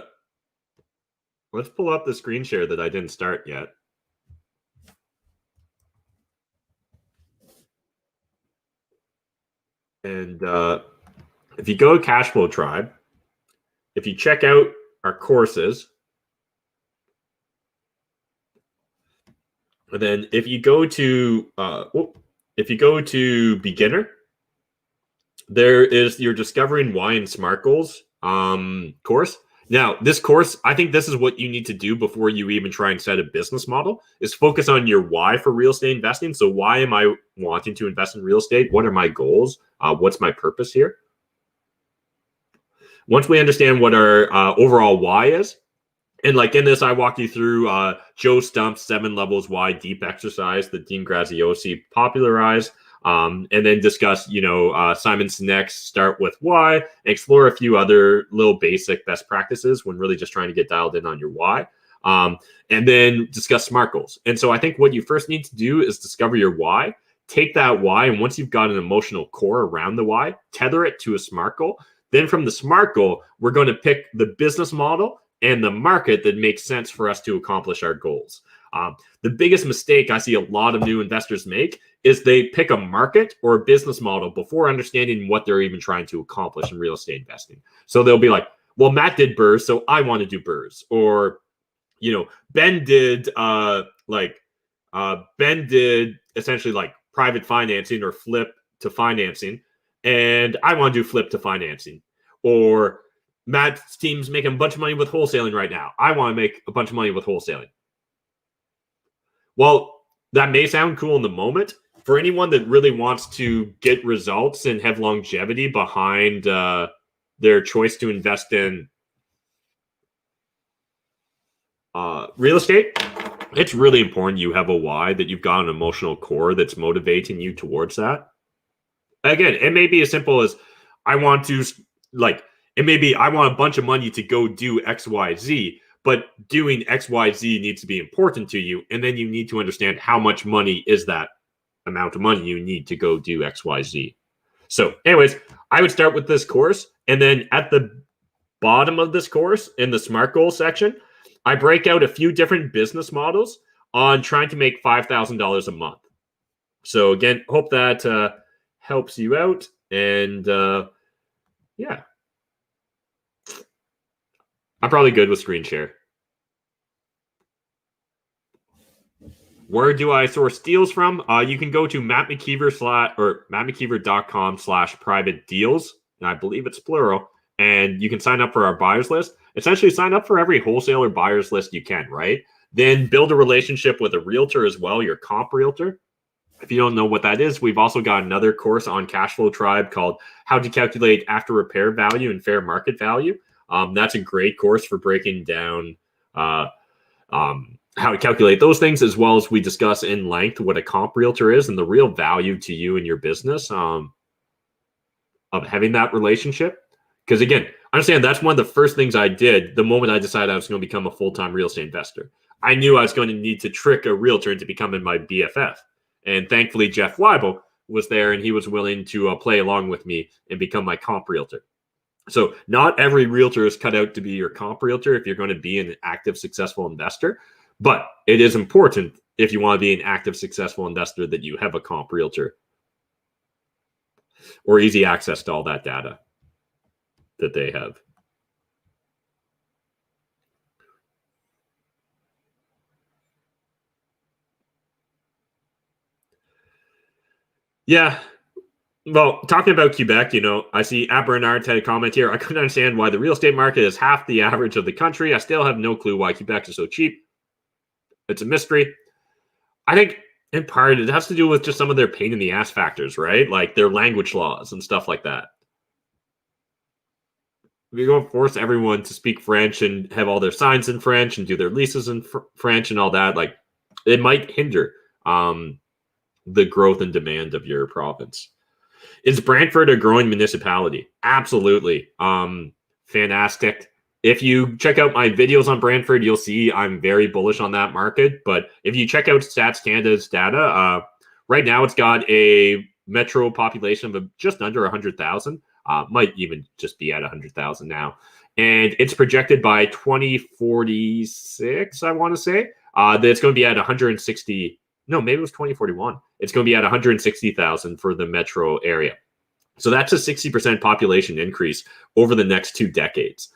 up the screen share that I didn't start yet. And if you go to Cashflow Tribe, if you check out our courses, and then if you go to beginner, there is your Discovering Why in Smart Goals course. Now, this course, I think this is what you need to do before you even try and set a business model, is focus on your why for real estate investing. So why am I wanting to invest in real estate? What are my goals? What's my purpose here? Once we understand what our overall why is, and like in this, I walked you through Joe Stump's 7 Levels Why Deep exercise that Dean Graziosi popularized. And then discuss, Simon Sinek's Start With Why, and explore a few other little basic best practices when really just trying to get dialed in on your why. And then discuss SMART goals. And so I think what you first need to do is discover your why, take that why, and once you've got an emotional core around the why, tether it to a SMART goal. Then from the SMART goal, we're going to pick the business model and the market that makes sense for us to accomplish our goals. The biggest mistake I see a lot of new investors make is they pick a market or a business model before understanding what they're even trying to accomplish in real estate investing. So they'll be like, well, Matt did BRRRR, so I want to do BRRRRs. Or, Ben did essentially like private financing or flip to financing, and I want to do flip to financing. Or Matt's team's making a bunch of money with wholesaling right now. I want to make a bunch of money with wholesaling. Well, that may sound cool in the moment. For anyone that really wants to get results and have longevity behind their choice to invest in real estate, it's really important you have a why, that you've got an emotional core that's motivating you towards that. Again, it may be as simple as I want a bunch of money to go do XYZ, but doing XYZ needs to be important to you. And then you need to understand how much money is that amount of money you need to go do XYZ. So anyways, I would start with this course. And then at the bottom of this course in the SMART goal section, I break out a few different business models on trying to make $5,000 a month. So again, hope that helps you out. And yeah. I'm probably good with screen share. Where do I source deals from? You can go to mattmckeever.com/private deals. And I believe it's plural. And you can sign up for our buyers list. Essentially, sign up for every wholesaler buyers list you can, right? Then build a relationship with a realtor as well, your comp realtor. If you don't know what that is, we've also got another course on Cashflow Tribe called How to Calculate After Repair Value and Fair Market Value. That's a great course for breaking down how to calculate those things, as well as we discuss in length what a comp realtor is and the real value to you and your business of having that relationship. Because again, understand that's one of the first things I did the moment I decided I was going to become a full-time real estate investor. I knew I was going to need to trick a realtor into becoming my BFF. And thankfully, Jeff Weibel was there, and he was willing to play along with me and become my comp realtor. So not every realtor is cut out to be your comp realtor if you're going to be an active, successful investor. But it is important if you want to be an active, successful investor that you have a comp realtor or easy access to all that data that they have. Yeah. Well, talking about Quebec, I see at Bernard had a comment here. I couldn't understand why the real estate market is half the average of the country. I still have no clue why Quebec is so cheap. It's a mystery. I think in part it has to do with just some of their pain in the ass factors, right? Like their language laws and stuff like that. If you don't force everyone to speak French and have all their signs in French and do their leases in French and all that, like it might hinder the growth and demand of your province. Is Brantford a growing municipality? Absolutely. Fantastic. If you check out my videos on Brantford, you'll see I'm very bullish on that market. But if you check out Stats Canada's data, right now it's got a metro population of just under 100,000. Might even just be at 100,000 now. And it's projected by 2046, I want to say, that it's going to be at 160. No, maybe it was 2041. It's going to be at 160,000 for the metro area. So that's a 60% population increase over the next 2 decades.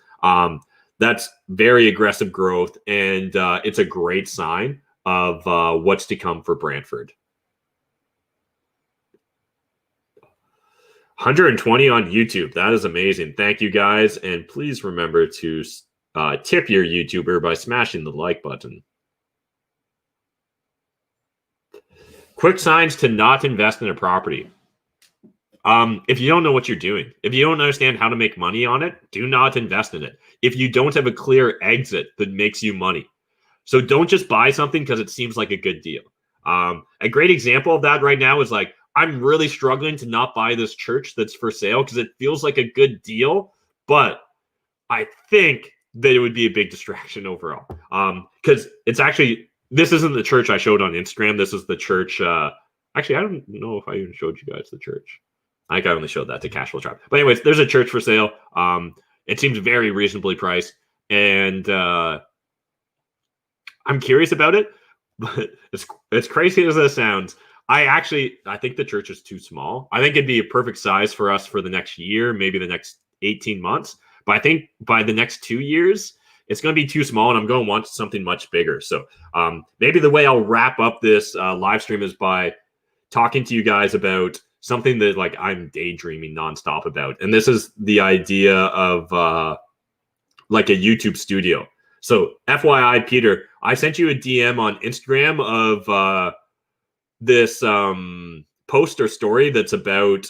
That's very aggressive growth, and it's a great sign of what's to come for Brantford. 120 on YouTube. That is amazing. Thank you, guys. And please remember to tip your YouTuber by smashing the like button. Quick signs to not invest in a property. If you don't know what you're doing, if you don't understand how to make money on it, do not invest in it. If you don't have a clear exit that makes you money. So don't just buy something because it seems like a good deal. A great example of that right now is like, I'm really struggling to not buy this church that's for sale because it feels like a good deal, but I think that it would be a big distraction overall. Because it's actually, this isn't the church I showed on Instagram. This is the church. Actually, I don't know if I even showed you guys the church. I think I only showed that to Cashflow Trap. But anyways, there's a church for sale. It seems very reasonably priced. And I'm curious about it. But it's crazy as that sounds. I think the church is too small. I think it'd be a perfect size for us for the next year, maybe the next 18 months. But I think by the next 2 years, it's going to be too small, and I'm going to want something much bigger. So maybe the way I'll wrap up this live stream is by talking to you guys about something that like I'm daydreaming nonstop about. And this is the idea of like a YouTube studio. So FYI, Peter, I sent you a DM on Instagram of this post or story that's about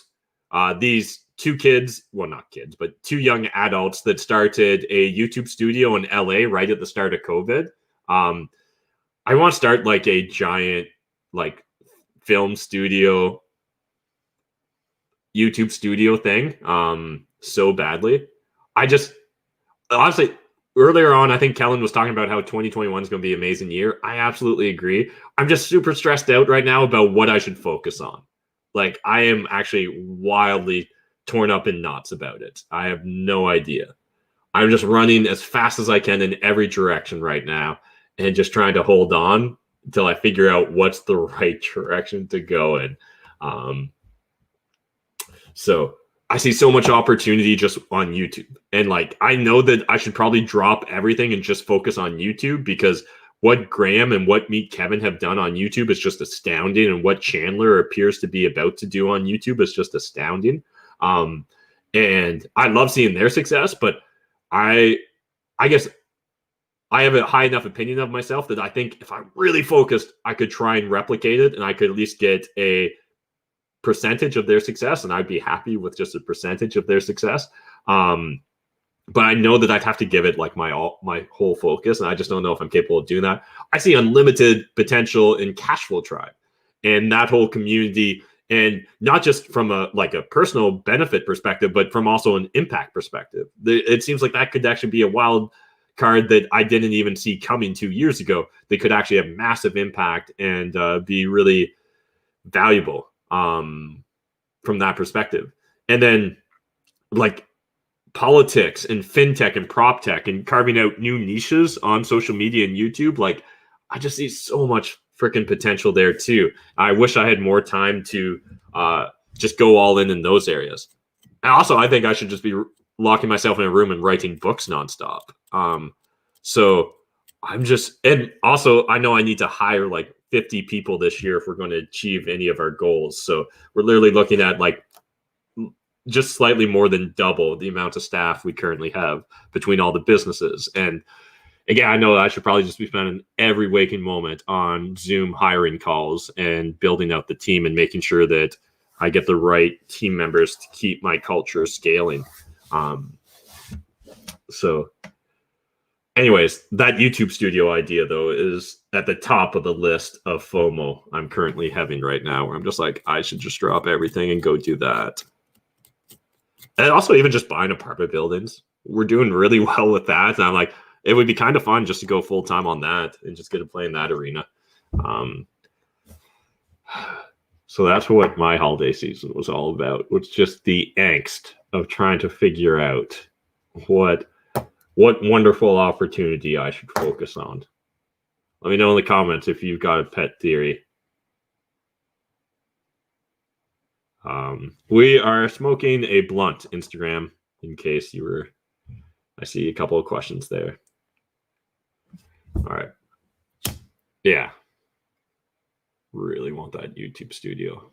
these 2 kids, well, not kids, but 2 young adults that started a YouTube studio in LA right at the start of COVID. I want to start like a giant like film studio, YouTube studio thing so badly. I just, honestly, earlier on, I think Kellen was talking about how 2021 is going to be an amazing year. I absolutely agree. I'm just super stressed out right now about what I should focus on. Like, I am actually wildly torn up in knots about it. I have no idea. I'm just running as fast as I can in every direction right now and just trying to hold on until I figure out what's the right direction to go in. So I see so much opportunity just on YouTube. And like, I know that I should probably drop everything and just focus on YouTube, because what Graham and what Meet Kevin have done on YouTube is just astounding. And what Chandler appears to be about to do on YouTube is just astounding. And I love seeing their success, but I guess I have a high enough opinion of myself that I think if I'm really focused, I could try and replicate it, and I could at least get a percentage of their success, and I'd be happy with just a percentage of their success. But I know that I'd have to give it like my whole focus, and I just don't know if I'm capable of doing that. I see unlimited potential in Cashflow Tribe and that whole community, and not just from a personal benefit perspective, but from also an impact perspective. It seems like that could actually be a wild card that I didn't even see coming 2 years ago. They could actually have massive impact and be really valuable from that perspective. And then like politics and fintech and prop tech and carving out new niches on social media and YouTube, like I just see so much freaking potential there too. I wish I had more time to just go all in those areas. And also, I think I should just be locking myself in a room and writing books nonstop. So I'm just, and also I know I need to hire like 50 people this year if we're going to achieve any of our goals. So we're literally looking at like just slightly more than double the amount of staff we currently have between all the businesses. And again, I know I should probably just be spending every waking moment on Zoom hiring calls and building out the team and making sure that I get the right team members to keep my culture scaling. So anyways, that YouTube studio idea, though, is at the top of the list of FOMO I'm currently having right now, where I'm just like, I should just drop everything and go do that. And also even just buying apartment buildings. We're doing really well with that. And I'm like, it would be kind of fun just to go full time on that and just get to play in that arena. So that's what my holiday season was all about. It was just the angst of trying to figure out what wonderful opportunity I should focus on. Let me know in the comments if you've got a pet theory. We are smoking a blunt, Instagram, in case you were. I see a couple of questions there. All right. Yeah. Really want that YouTube studio.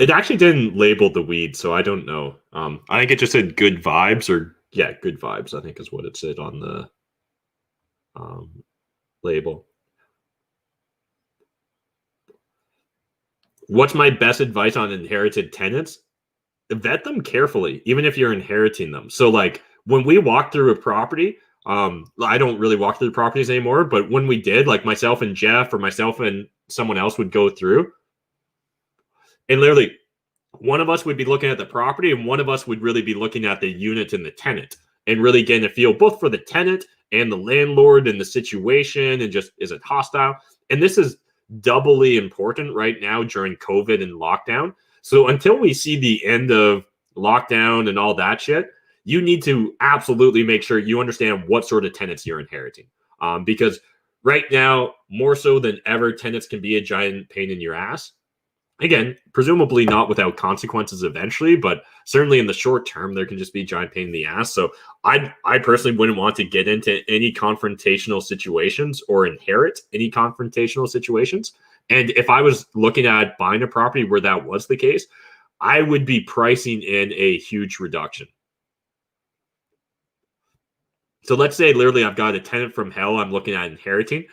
It actually didn't label the weed, so I don't know. I think it just said good vibes, or yeah, good vibes, I think is what it said on the label. What's my best advice on inherited tenants? Vet them carefully, even if you're inheriting them. So like when we walk through a property, I don't really walk through properties anymore, but when we did, like myself and Jeff or myself and someone else would go through, and literally one of us would be looking at the property and one of us would really be looking at the unit and the tenant and really getting a feel both for the tenant and the landlord and the situation and just, is it hostile? And this is doubly important right now during COVID and lockdown. So until we see the end of lockdown and all that shit, you need to absolutely make sure you understand what sort of tenants you're inheriting. Because right now, more so than ever, tenants can be a giant pain in your ass. Again, presumably not without consequences eventually, but certainly in the short term, there can just be a giant pain in the ass. So I personally wouldn't want to get into any confrontational situations or inherit any confrontational situations. And if I was looking at buying a property where that was the case, I would be pricing in a huge reduction. So let's say literally I've got a tenant from hell I'm looking at inheriting.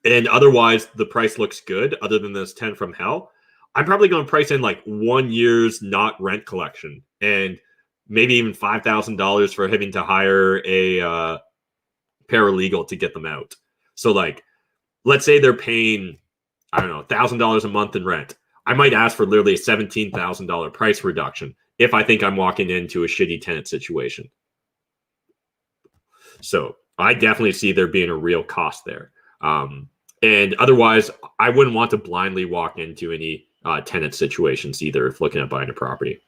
And otherwise, the price looks good, other than this 10 from hell. I'm probably going to price in like 1 year's not rent collection and maybe even $5,000 for having to hire a paralegal to get them out. So, like, let's say they're paying, I don't know, $1,000 a month in rent. I might ask for literally a $17,000 price reduction if I think I'm walking into a shitty tenant situation. So, I definitely see there being a real cost there. And otherwise, I wouldn't want to blindly walk into any tenant situations either if looking at buying a property.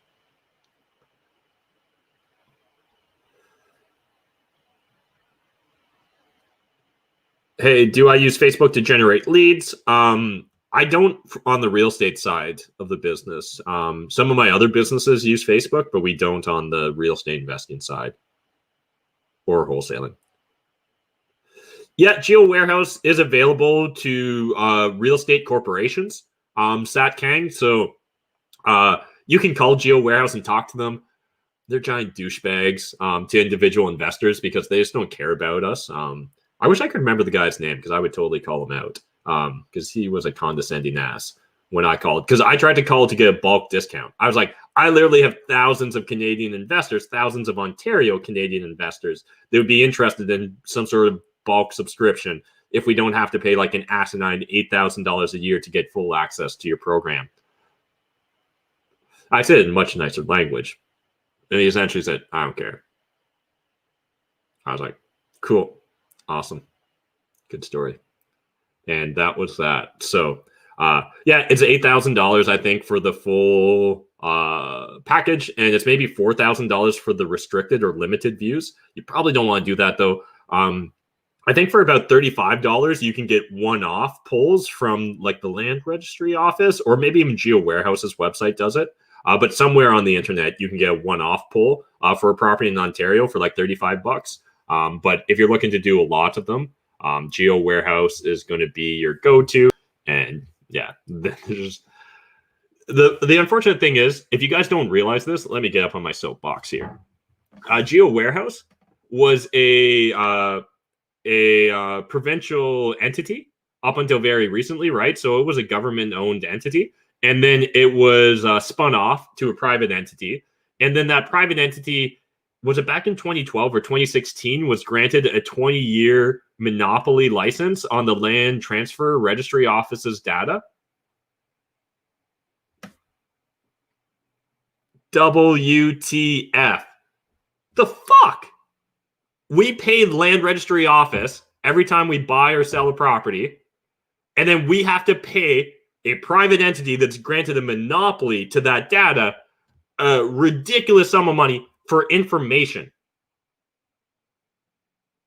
Hey, do I use Facebook to generate leads? I don't on the real estate side of the business. Some of my other businesses use Facebook, but we don't on the real estate investing side or wholesaling. Yeah, Geo Warehouse is available to real estate corporations, Sat Kang. So you can call Geo Warehouse and talk to them. They're giant douchebags to individual investors because they just don't care about us. I wish I could remember the guy's name because I would totally call him out because he was a condescending ass when I called. Because I tried to call to get a bulk discount. I was like, I literally have thousands of Canadian investors, thousands of Ontario Canadian investors that would be interested in some sort of bulk subscription if we don't have to pay like an asinine $8,000 a year to get full access to your program. I said it in much nicer language. And he essentially said, I don't care. I was like, cool. Awesome. Good story. And that was that. So Yeah, it's $8,000, I think, for the full package, and it's maybe $4,000 for the restricted or limited views. You probably don't want to do that though. I think for about $35, you can get one-off pulls from like the land registry office, or maybe even Geo Warehouse's website does it. But somewhere on the internet, you can get a one-off pull for a property in Ontario for like $35. But if you're looking to do a lot of them, Geo Warehouse is going to be your go-to. And yeah, there's the unfortunate thing is, if you guys don't realize this, let me get up on my soapbox here. Geo Warehouse was a provincial entity up until very recently, right? So it was a government-owned entity, and then it was spun off to a private entity, and then that private entity, was it back in 2012 or 2016, was granted a 20-year monopoly license on the Land Transfer Registry Office's data. WTF. The fuck? We pay the Land Registry Office every time we buy or sell a property, and then we have to pay a private entity that's granted a monopoly to that data a ridiculous sum of money for information.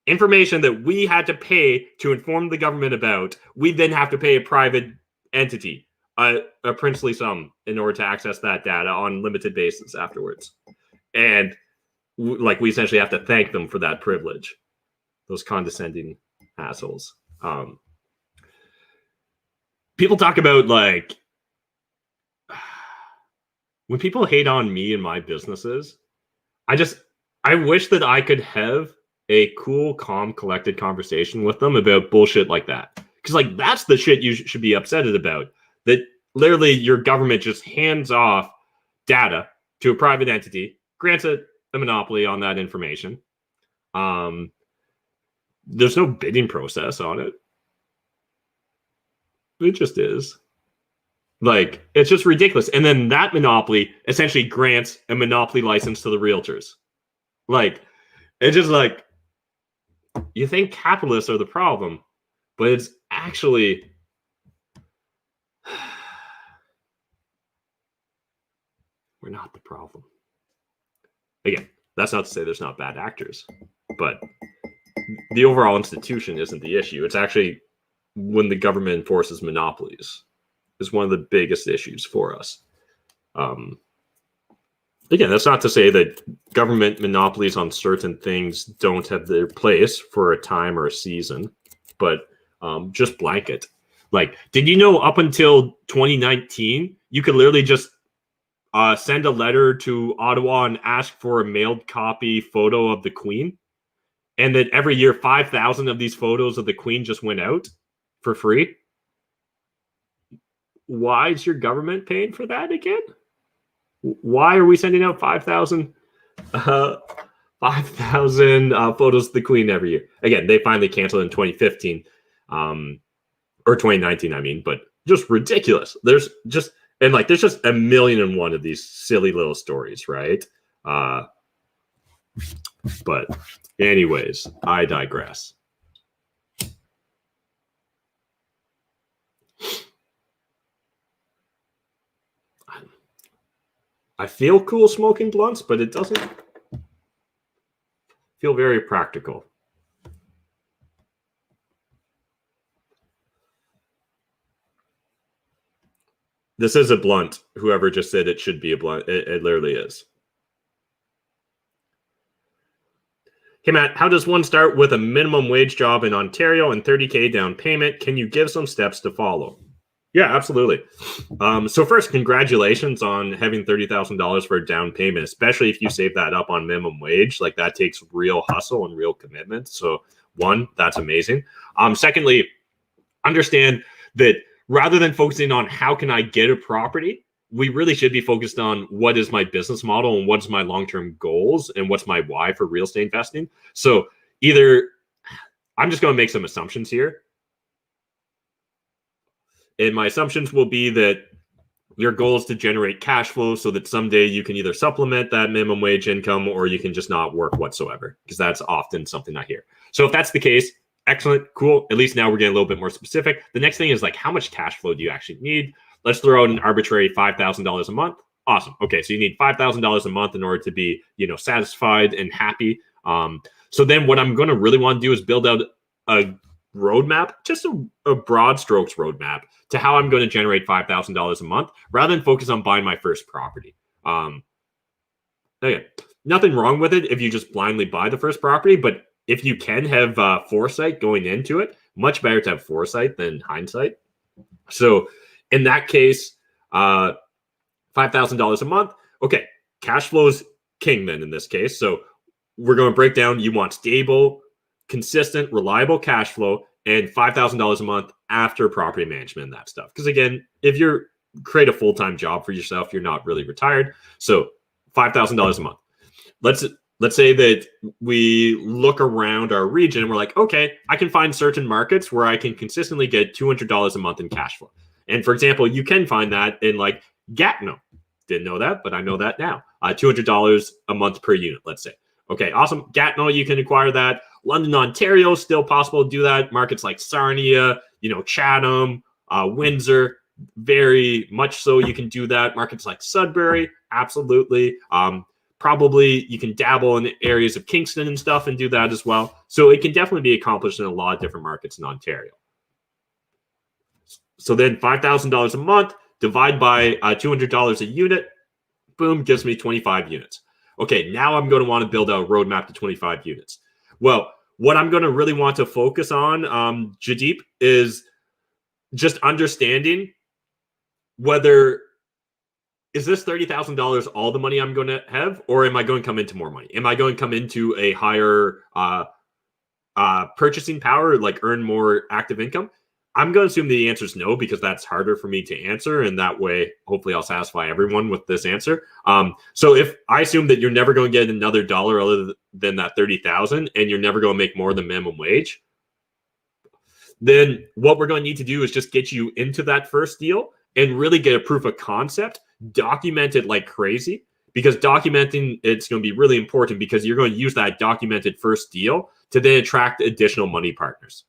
Information that we had to pay to inform the government about, we then have to pay a private entity a princely sum in order to access that data on limited basis afterwards. And like, we essentially have to thank them for that privilege. Those condescending assholes. People talk about, like, when people hate on me and my businesses, I wish that I could have a cool, calm, collected conversation with them about bullshit like that. Because, like, that's the shit you should be upset about. That literally your government just hands off data to a private entity, grants it a monopoly on that information. There's no bidding process on it. It just is. Like, it's just ridiculous. And then that monopoly essentially grants a monopoly license to the realtors. Like, it's just like, you think capitalists are the problem, but it's actually... we're not the problem. Again, that's not to say there's not bad actors, but the overall institution isn't the issue. It's actually when the government enforces monopolies is one of the biggest issues for us. Again, that's not to say that government monopolies on certain things don't have their place for a time or a season, but just blanket. Like, did you know up until 2019, you could literally just send a letter to Ottawa and ask for a mailed copy photo of the Queen? And that every year, 5,000 of these photos of the Queen just went out for free? Why is your government paying for that again? Why are we sending out 5,000 photos of the Queen every year? Again, they finally canceled in 2015, or 2019, I mean, but just ridiculous. There's just a million and one of these silly little stories, right? But anyways, I digress. I feel cool smoking blunts, but it doesn't feel very practical. This is a blunt. Whoever just said it should be a blunt. It literally is. Hey, Matt, how does one start with a minimum wage job in Ontario and $30,000 down payment? Can you give some steps to follow? Yeah, absolutely. So first, congratulations on having $30,000 for a down payment, especially if you save that up on minimum wage. Like, that takes real hustle and real commitment. So one, that's amazing. Secondly, understand that rather than focusing on how can I get a property, we really should be focused on what is my business model and what's my long-term goals and what's my why for real estate investing. So either I'm just going to make some assumptions here. And my assumptions will be that your goal is to generate cash flow so that someday you can either supplement that minimum wage income or you can just not work whatsoever, because that's often something I hear. So if that's the case, Excellent. Cool. At least now we're getting a little bit more specific. The next thing is like, how much cash flow do you actually need? Let's throw out an arbitrary $5,000 a month. Awesome. Okay. So you need $5,000 a month in order to be, satisfied and happy. So then what I'm going to really want to do is build out a roadmap, just a broad strokes roadmap to how I'm going to generate $5,000 a month rather than focus on buying my first property. Okay. Nothing wrong with it if you just blindly buy the first property, but if you can have foresight going into it, much better to have foresight than hindsight. So in that case, $5,000 a month. Okay, cash flow is king then in this case. So we're going to break down, you want stable, consistent, reliable cash flow and $5,000 a month after property management and that stuff. Because again, if you create a full-time job for yourself, you're not really retired. So $5,000 a month. Let's say that we look around our region and we're like, okay, I can find certain markets where I can consistently get $200 a month in cash flow. And for example, you can find that in like Gatineau. Didn't know that, but I know that now. $200 a month per unit, let's say. Okay, awesome. Gatineau, you can acquire that. London, Ontario, still possible to do that. Markets like Sarnia, Chatham, Windsor, very much so you can do that. Markets like Sudbury, absolutely. Probably you can dabble in areas of Kingston and stuff and do that as well. So it can definitely be accomplished in a lot of different markets in Ontario. So then $5,000 a month, divide by $200 a unit, boom, gives me 25 units. Okay, now I'm going to want to build out a roadmap to 25 units. Well, what I'm going to really want to focus on, Jadeep, is just understanding whether is this $30,000 all the money I'm going to have, or am I going to come into more money? Am I going to come into a higher purchasing power, like earn more active income? I'm going to assume the answer is no, because that's harder for me to answer. And that way, hopefully I'll satisfy everyone with this answer. So if I assume that you're never going to get another dollar other than that 30,000 and you're never going to make more than minimum wage, then what we're going to need to do is just get you into that first deal and really get a proof of concept, document it like crazy, because documenting it's going to be really important, because you're going to use that documented first deal to then attract additional money partners.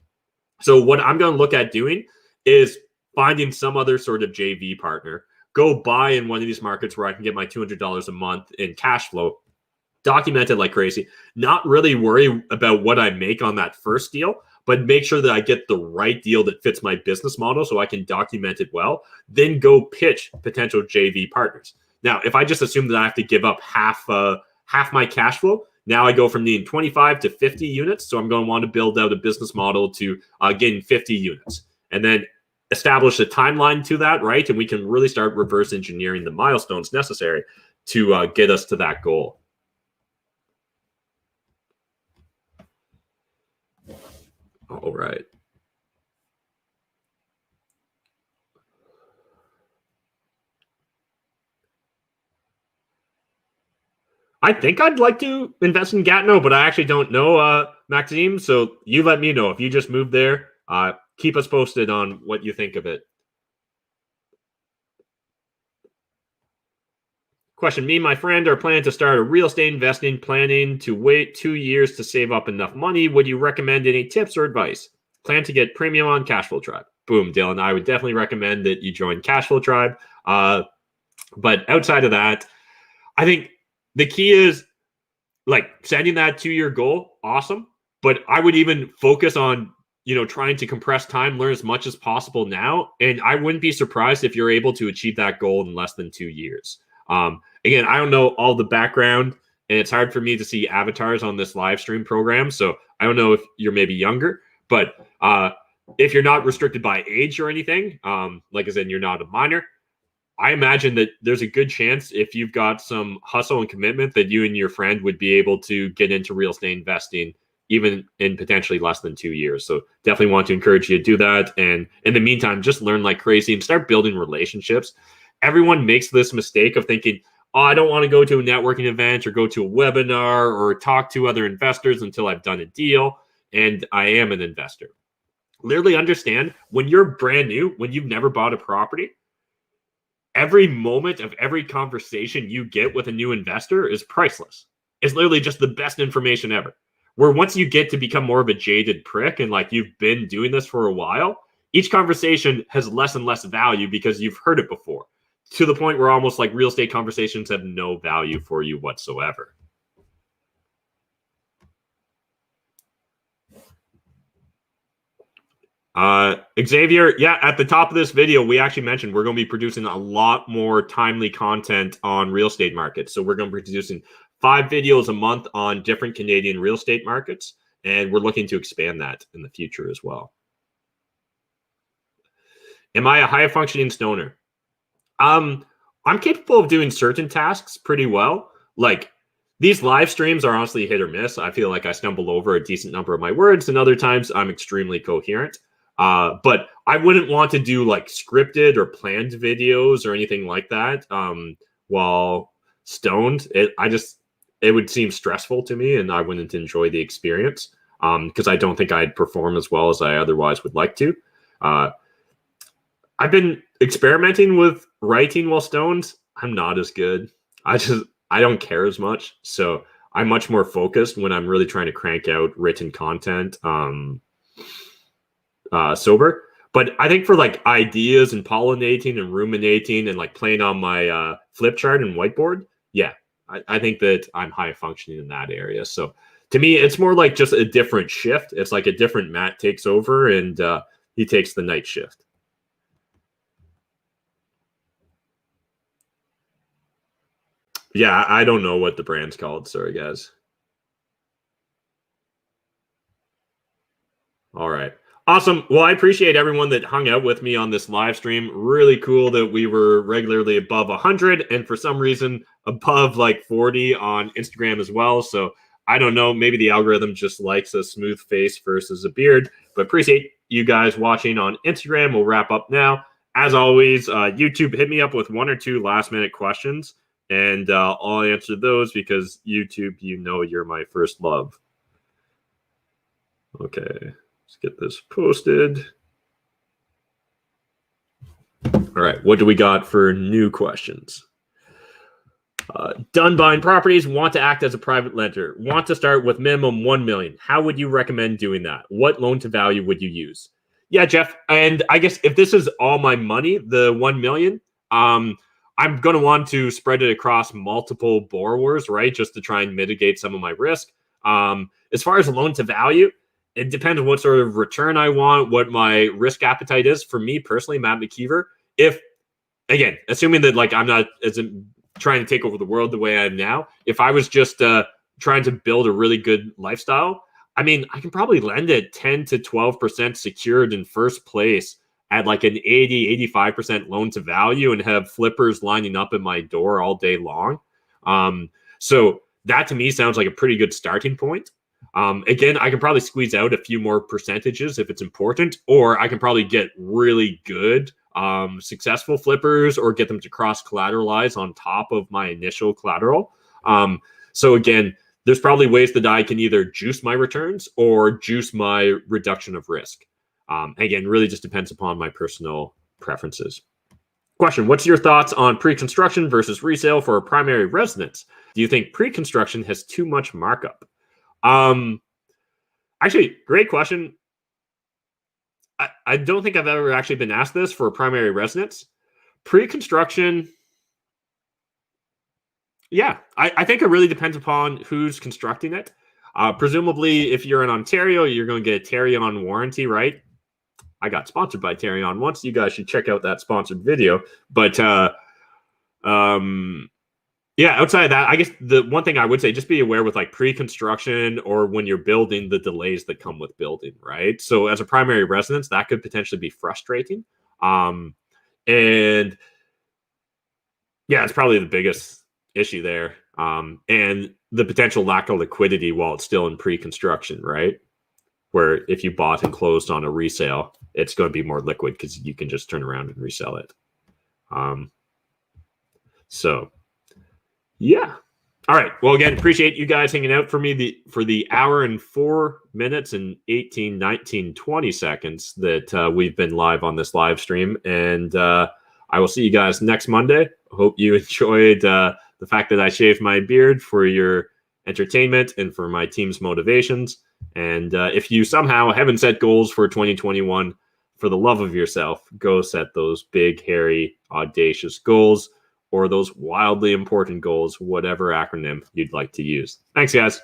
So what I'm going to look at doing is finding some other sort of JV partner, go buy in one of these markets where I can get my $200 a month in cash flow, document it like crazy, not really worry about what I make on that first deal, but make sure that I get the right deal that fits my business model so I can document it well, then go pitch potential JV partners. Now, if I just assume that I have to give up half my cash flow, now I go from needing 25 to 50 units. So I'm going to want to build out a business model to getting 50 units and then establish a timeline to that, right? And we can really start reverse engineering the milestones necessary to get us to that goal. All right. I think I'd like to invest in Gatineau, but I actually don't know, Maxime. So you let me know if you just moved there. Keep us posted on what you think of it. Question, me and my friend are planning to start a real estate investing, planning to wait 2 years to save up enough money. Would you recommend any tips or advice? Plan to get premium on Cashflow Tribe. Boom, Dylan. I would definitely recommend that you join Cashflow Tribe. But outside of that, I think the key is like setting that 2-year goal. Awesome. But I would even focus on, trying to compress time, learn as much as possible now. And I wouldn't be surprised if you're able to achieve that goal in less than 2 years. Again, I don't know all the background, and it's hard for me to see avatars on this live stream program. So I don't know if you're maybe younger, but if you're not restricted by age or anything, like I said, you're not a minor, I imagine that there's a good chance if you've got some hustle and commitment that you and your friend would be able to get into real estate investing even in potentially less than 2 years. So definitely want to encourage you to do that. And in the meantime, just learn like crazy and start building relationships. Everyone makes this mistake of thinking, oh, I don't want to go to a networking event or go to a webinar or talk to other investors until I've done a deal and I am an investor. Literally understand, when you're brand new, when you've never bought a property, every moment of every conversation you get with a new investor is priceless. It's literally just the best information ever, where once you get to become more of a jaded prick and like you've been doing this for a while, each conversation has less and less value because you've heard it before, to the point where almost like real estate conversations have no value for you whatsoever. Xavier, yeah, at the top of this video, we actually mentioned we're going to be producing a lot more timely content on real estate markets. So we're going to be producing 5 videos a month on different Canadian real estate markets, and we're looking to expand that in the future as well. Am I a high-functioning stoner? I'm capable of doing certain tasks pretty well. Like, these live streams are honestly hit or miss. I feel like I stumble over a decent number of my words, and other times I'm extremely coherent. But I wouldn't want to do like scripted or planned videos or anything like that while stoned. It would seem stressful to me, and I wouldn't enjoy the experience because I don't think I'd perform as well as I otherwise would like to. I've been experimenting with writing while stoned. I'm not as good. I don't care as much. So I'm much more focused when I'm really trying to crank out written content sober. But I think for like ideas and pollinating and ruminating and like playing on my flip chart and whiteboard, yeah, I think that I'm high functioning in that area. So to me, it's more like just a different shift. It's like a different Matt takes over and he takes the night shift. Yeah, I don't know what the brand's called. Sorry, guys. All right. Awesome. Well, I appreciate everyone that hung out with me on this live stream. Really cool that we were regularly above 100 and for some reason above like 40 on Instagram as well. So I don't know. Maybe the algorithm just likes a smooth face versus a beard, but appreciate you guys watching on Instagram. We'll wrap up now. As always, YouTube, hit me up with 1 or 2 last-minute questions, and I'll answer those because YouTube, you know you're my first love. Okay, let's get this posted. All right, what do we got for new questions? Done buying properties, want to act as a private lender, want to start with minimum $1 million. How would you recommend doing that? What loan to value would you use? Yeah, Jeff. And I guess if this is all my money, the $1 million, I'm going to want to spread it across multiple borrowers, right? Just to try and mitigate some of my risk. As far as loan to value, it depends on what sort of return I want, what my risk appetite is. For me personally, Matt McKeever, again, assuming that like I'm not trying to take over the world the way I am now, if I was just trying to build a really good lifestyle, I mean, I can probably lend it 10 to 12% secured in first place at like an 80-85% loan to value and have flippers lining up at my door all day long. So that to me sounds like a pretty good starting point. Again, I can probably squeeze out a few more percentages if it's important, or I can probably get really good successful flippers or get them to cross collateralize on top of my initial collateral. So again, there's probably ways that I can either juice my returns or juice my reduction of risk. Again, really just depends upon my personal preferences. Question, what's your thoughts on pre-construction versus resale for a primary residence? Do you think pre-construction has too much markup? Actually, great question. I don't think I've ever actually been asked this for a primary residence. Pre-construction, yeah, I think it really depends upon who's constructing it. Presumably, if you're in Ontario, you're going to get a Tarion warranty, right? I got sponsored by Tarion once. You guys should check out that sponsored video. But yeah, outside of that, I guess the one thing I would say, just be aware with like pre-construction or when you're building, the delays that come with building, right? So as a primary residence, that could potentially be frustrating. And yeah, it's probably the biggest issue there. And the potential lack of liquidity while it's still in pre-construction, right? Where if you bought and closed on a resale, it's going to be more liquid because you can just turn around and resell it. So yeah. All right. Well, again, appreciate you guys hanging out for me for the hour and 4 minutes and 18, 19, 20 seconds that we've been live on this live stream. And I will see you guys next Monday. Hope you enjoyed the fact that I shaved my beard for your entertainment and for my team's motivations. And if you somehow haven't set goals for 2021, for the love of yourself, go set those big, hairy, audacious goals or those wildly important goals, whatever acronym you'd like to use. Thanks, guys.